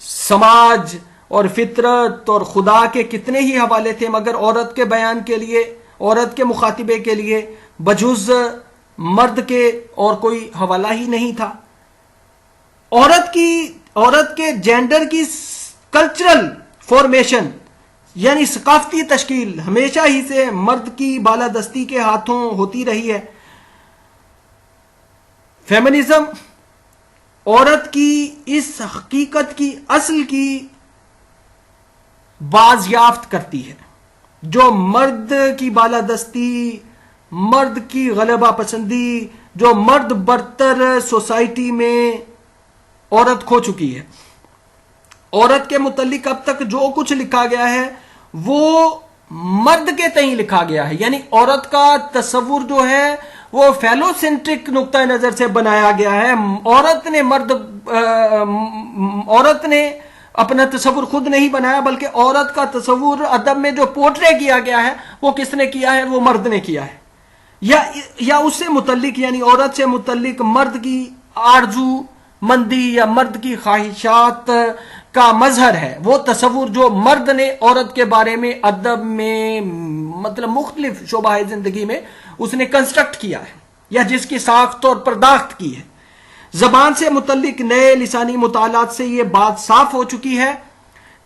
سماج اور فطرت اور خدا کے کتنے ہی حوالے تھے، مگر عورت کے بیان کے لیے، عورت کے مخاطبے کے لیے بجز مرد کے اور کوئی حوالہ ہی نہیں تھا. عورت کے جینڈر کی کلچرل فارمیشن یعنی ثقافتی تشکیل ہمیشہ ہی سے مرد کی بالادستی کے ہاتھوں ہوتی رہی ہے. فیمنزم عورت کی اس حقیقت کی اصل کی بازیافت کرتی ہے جو مرد کی بالادستی، مرد کی غلبہ پسندی، جو مرد برتر سوسائٹی میں عورت کھو چکی ہے. عورت کے متعلق اب تک جو کچھ لکھا گیا ہے وہ مرد کے تئیں لکھا گیا ہے، یعنی عورت کا تصور جو ہے وہ فیلوسینٹرک نقطہ نظر سے بنایا گیا ہے. عورت نے اپنا تصور خود نہیں بنایا، بلکہ عورت کا تصور ادب میں جو پورٹرے کیا گیا ہے وہ کس نے کیا ہے؟ وہ مرد نے کیا ہے. یا اس سے متعلق یعنی عورت سے متعلق مرد کی آرزو مندی یا مرد کی خواہشات کا مظہر ہے وہ تصور جو مرد نے عورت کے بارے میں ادب میں مطلب مختلف شعبہ زندگی میں اس نے کنسٹرکٹ کیا ہے یا جس کی ساخت اور پرداخت کی ہے. زبان سے متعلق نئے لسانی مطالعات سے یہ بات صاف ہو چکی ہے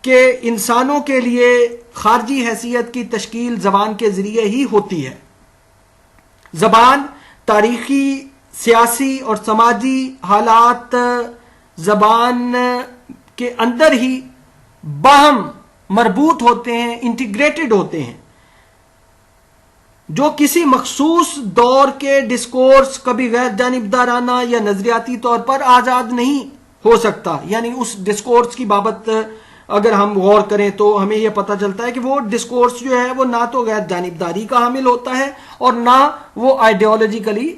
کہ انسانوں کے لیے خارجی حیثیت کی تشکیل زبان کے ذریعے ہی ہوتی ہے. زبان تاریخی، سیاسی اور سماجی حالات زبان کے اندر ہی باہم مربوط ہوتے ہیں، انٹیگریٹڈ ہوتے ہیں، جو کسی مخصوص دور کے ڈسکورس کبھی غیر جانبدارانہ یا نظریاتی طور پر آزاد نہیں ہو سکتا. یعنی اس ڈسکورس کی بابت اگر ہم غور کریں تو ہمیں یہ پتہ چلتا ہے کہ وہ ڈسکورس جو ہے وہ نہ تو غیر جانبداری کا حامل ہوتا ہے اور نہ وہ آئیڈیالوجیکلی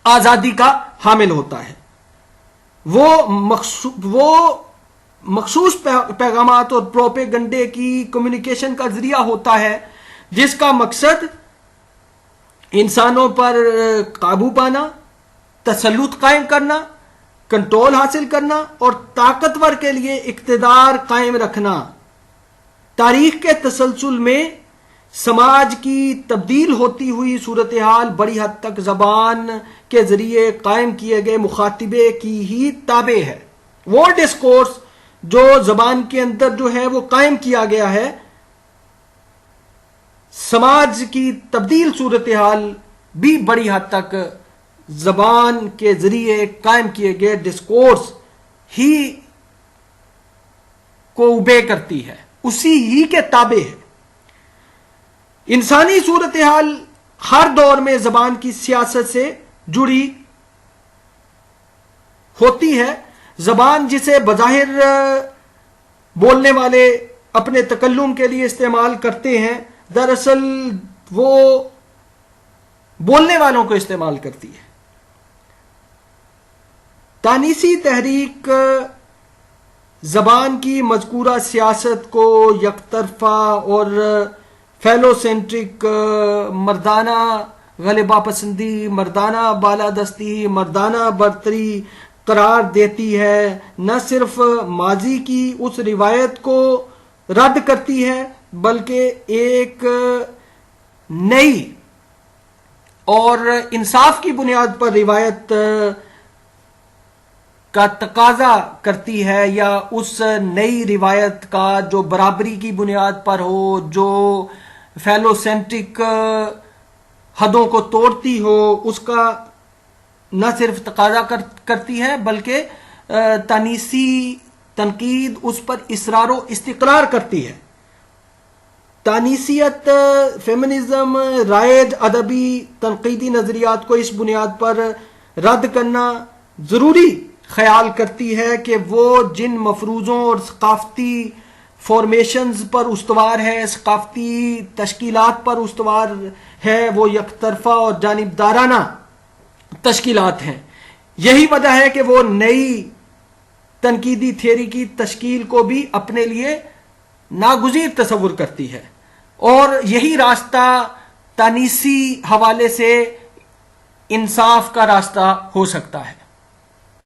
آزادی کا حامل ہوتا ہے. وہ مخصوص پیغامات اور پروپیگنڈے کی کمیونیکیشن کا ذریعہ ہوتا ہے جس کا مقصد انسانوں پر قابو پانا، تسلط قائم کرنا، کنٹرول حاصل کرنا اور طاقتور کے لیے اقتدار قائم رکھنا. تاریخ کے تسلسل میں سماج کی تبدیل ہوتی ہوئی صورتحال بڑی حد تک زبان کے ذریعے قائم کیے گئے مخاطبے کی ہی تابع ہے. وہ ڈسکورس جو زبان کے اندر جو ہے وہ قائم کیا گیا ہے سماج کی تبدیل صورتحال بھی بڑی حد تک زبان کے ذریعے قائم کیے گئے ڈسکورس ہی کو اوبے کرتی ہے، اسی ہی کے تابع ہے۔ انسانی صورتحال ہر دور میں زبان کی سیاست سے جڑی ہوتی ہے۔ زبان جسے بظاہر بولنے والے اپنے تکلم کے لیے استعمال کرتے ہیں، دراصل وہ بولنے والوں کو استعمال کرتی ہے۔ تانیسی تحریک زبان کی مذکورہ سیاست کو یک طرفہ اور فیلوسینٹرک، مردانہ غلبہ پسندی، مردانہ بالادستی، مردانہ برتری قرار دیتی ہے۔ نہ صرف ماضی کی اس روایت کو رد کرتی ہے بلکہ ایک نئی اور انصاف کی بنیاد پر روایت کا تقاضا کرتی ہے، یا اس نئی روایت کا جو برابری کی بنیاد پر ہو، جو فیلوسینٹرک حدوں کو توڑتی ہو، اس کا نہ صرف تقاضا کرتی ہے بلکہ تانیسی تنقید اس پر اصرار و استقرار کرتی ہے۔ تانیسیت، فیمنزم، رائج ادبی تنقیدی نظریات کو اس بنیاد پر رد کرنا ضروری خیال کرتی ہے کہ وہ جن مفروضوں اور ثقافتی فارمیشنز پر استوار ہے، ثقافتی تشکیلات پر استوار ہے، وہ یک طرفہ اور جانبدارانہ تشکیلات ہیں۔ یہی وجہ ہے کہ وہ نئی تنقیدی تھیوری کی تشکیل کو بھی اپنے لیے ناگزیر تصور کرتی ہے، اور یہی راستہ تانیسی حوالے سے انصاف کا راستہ ہو سکتا ہے۔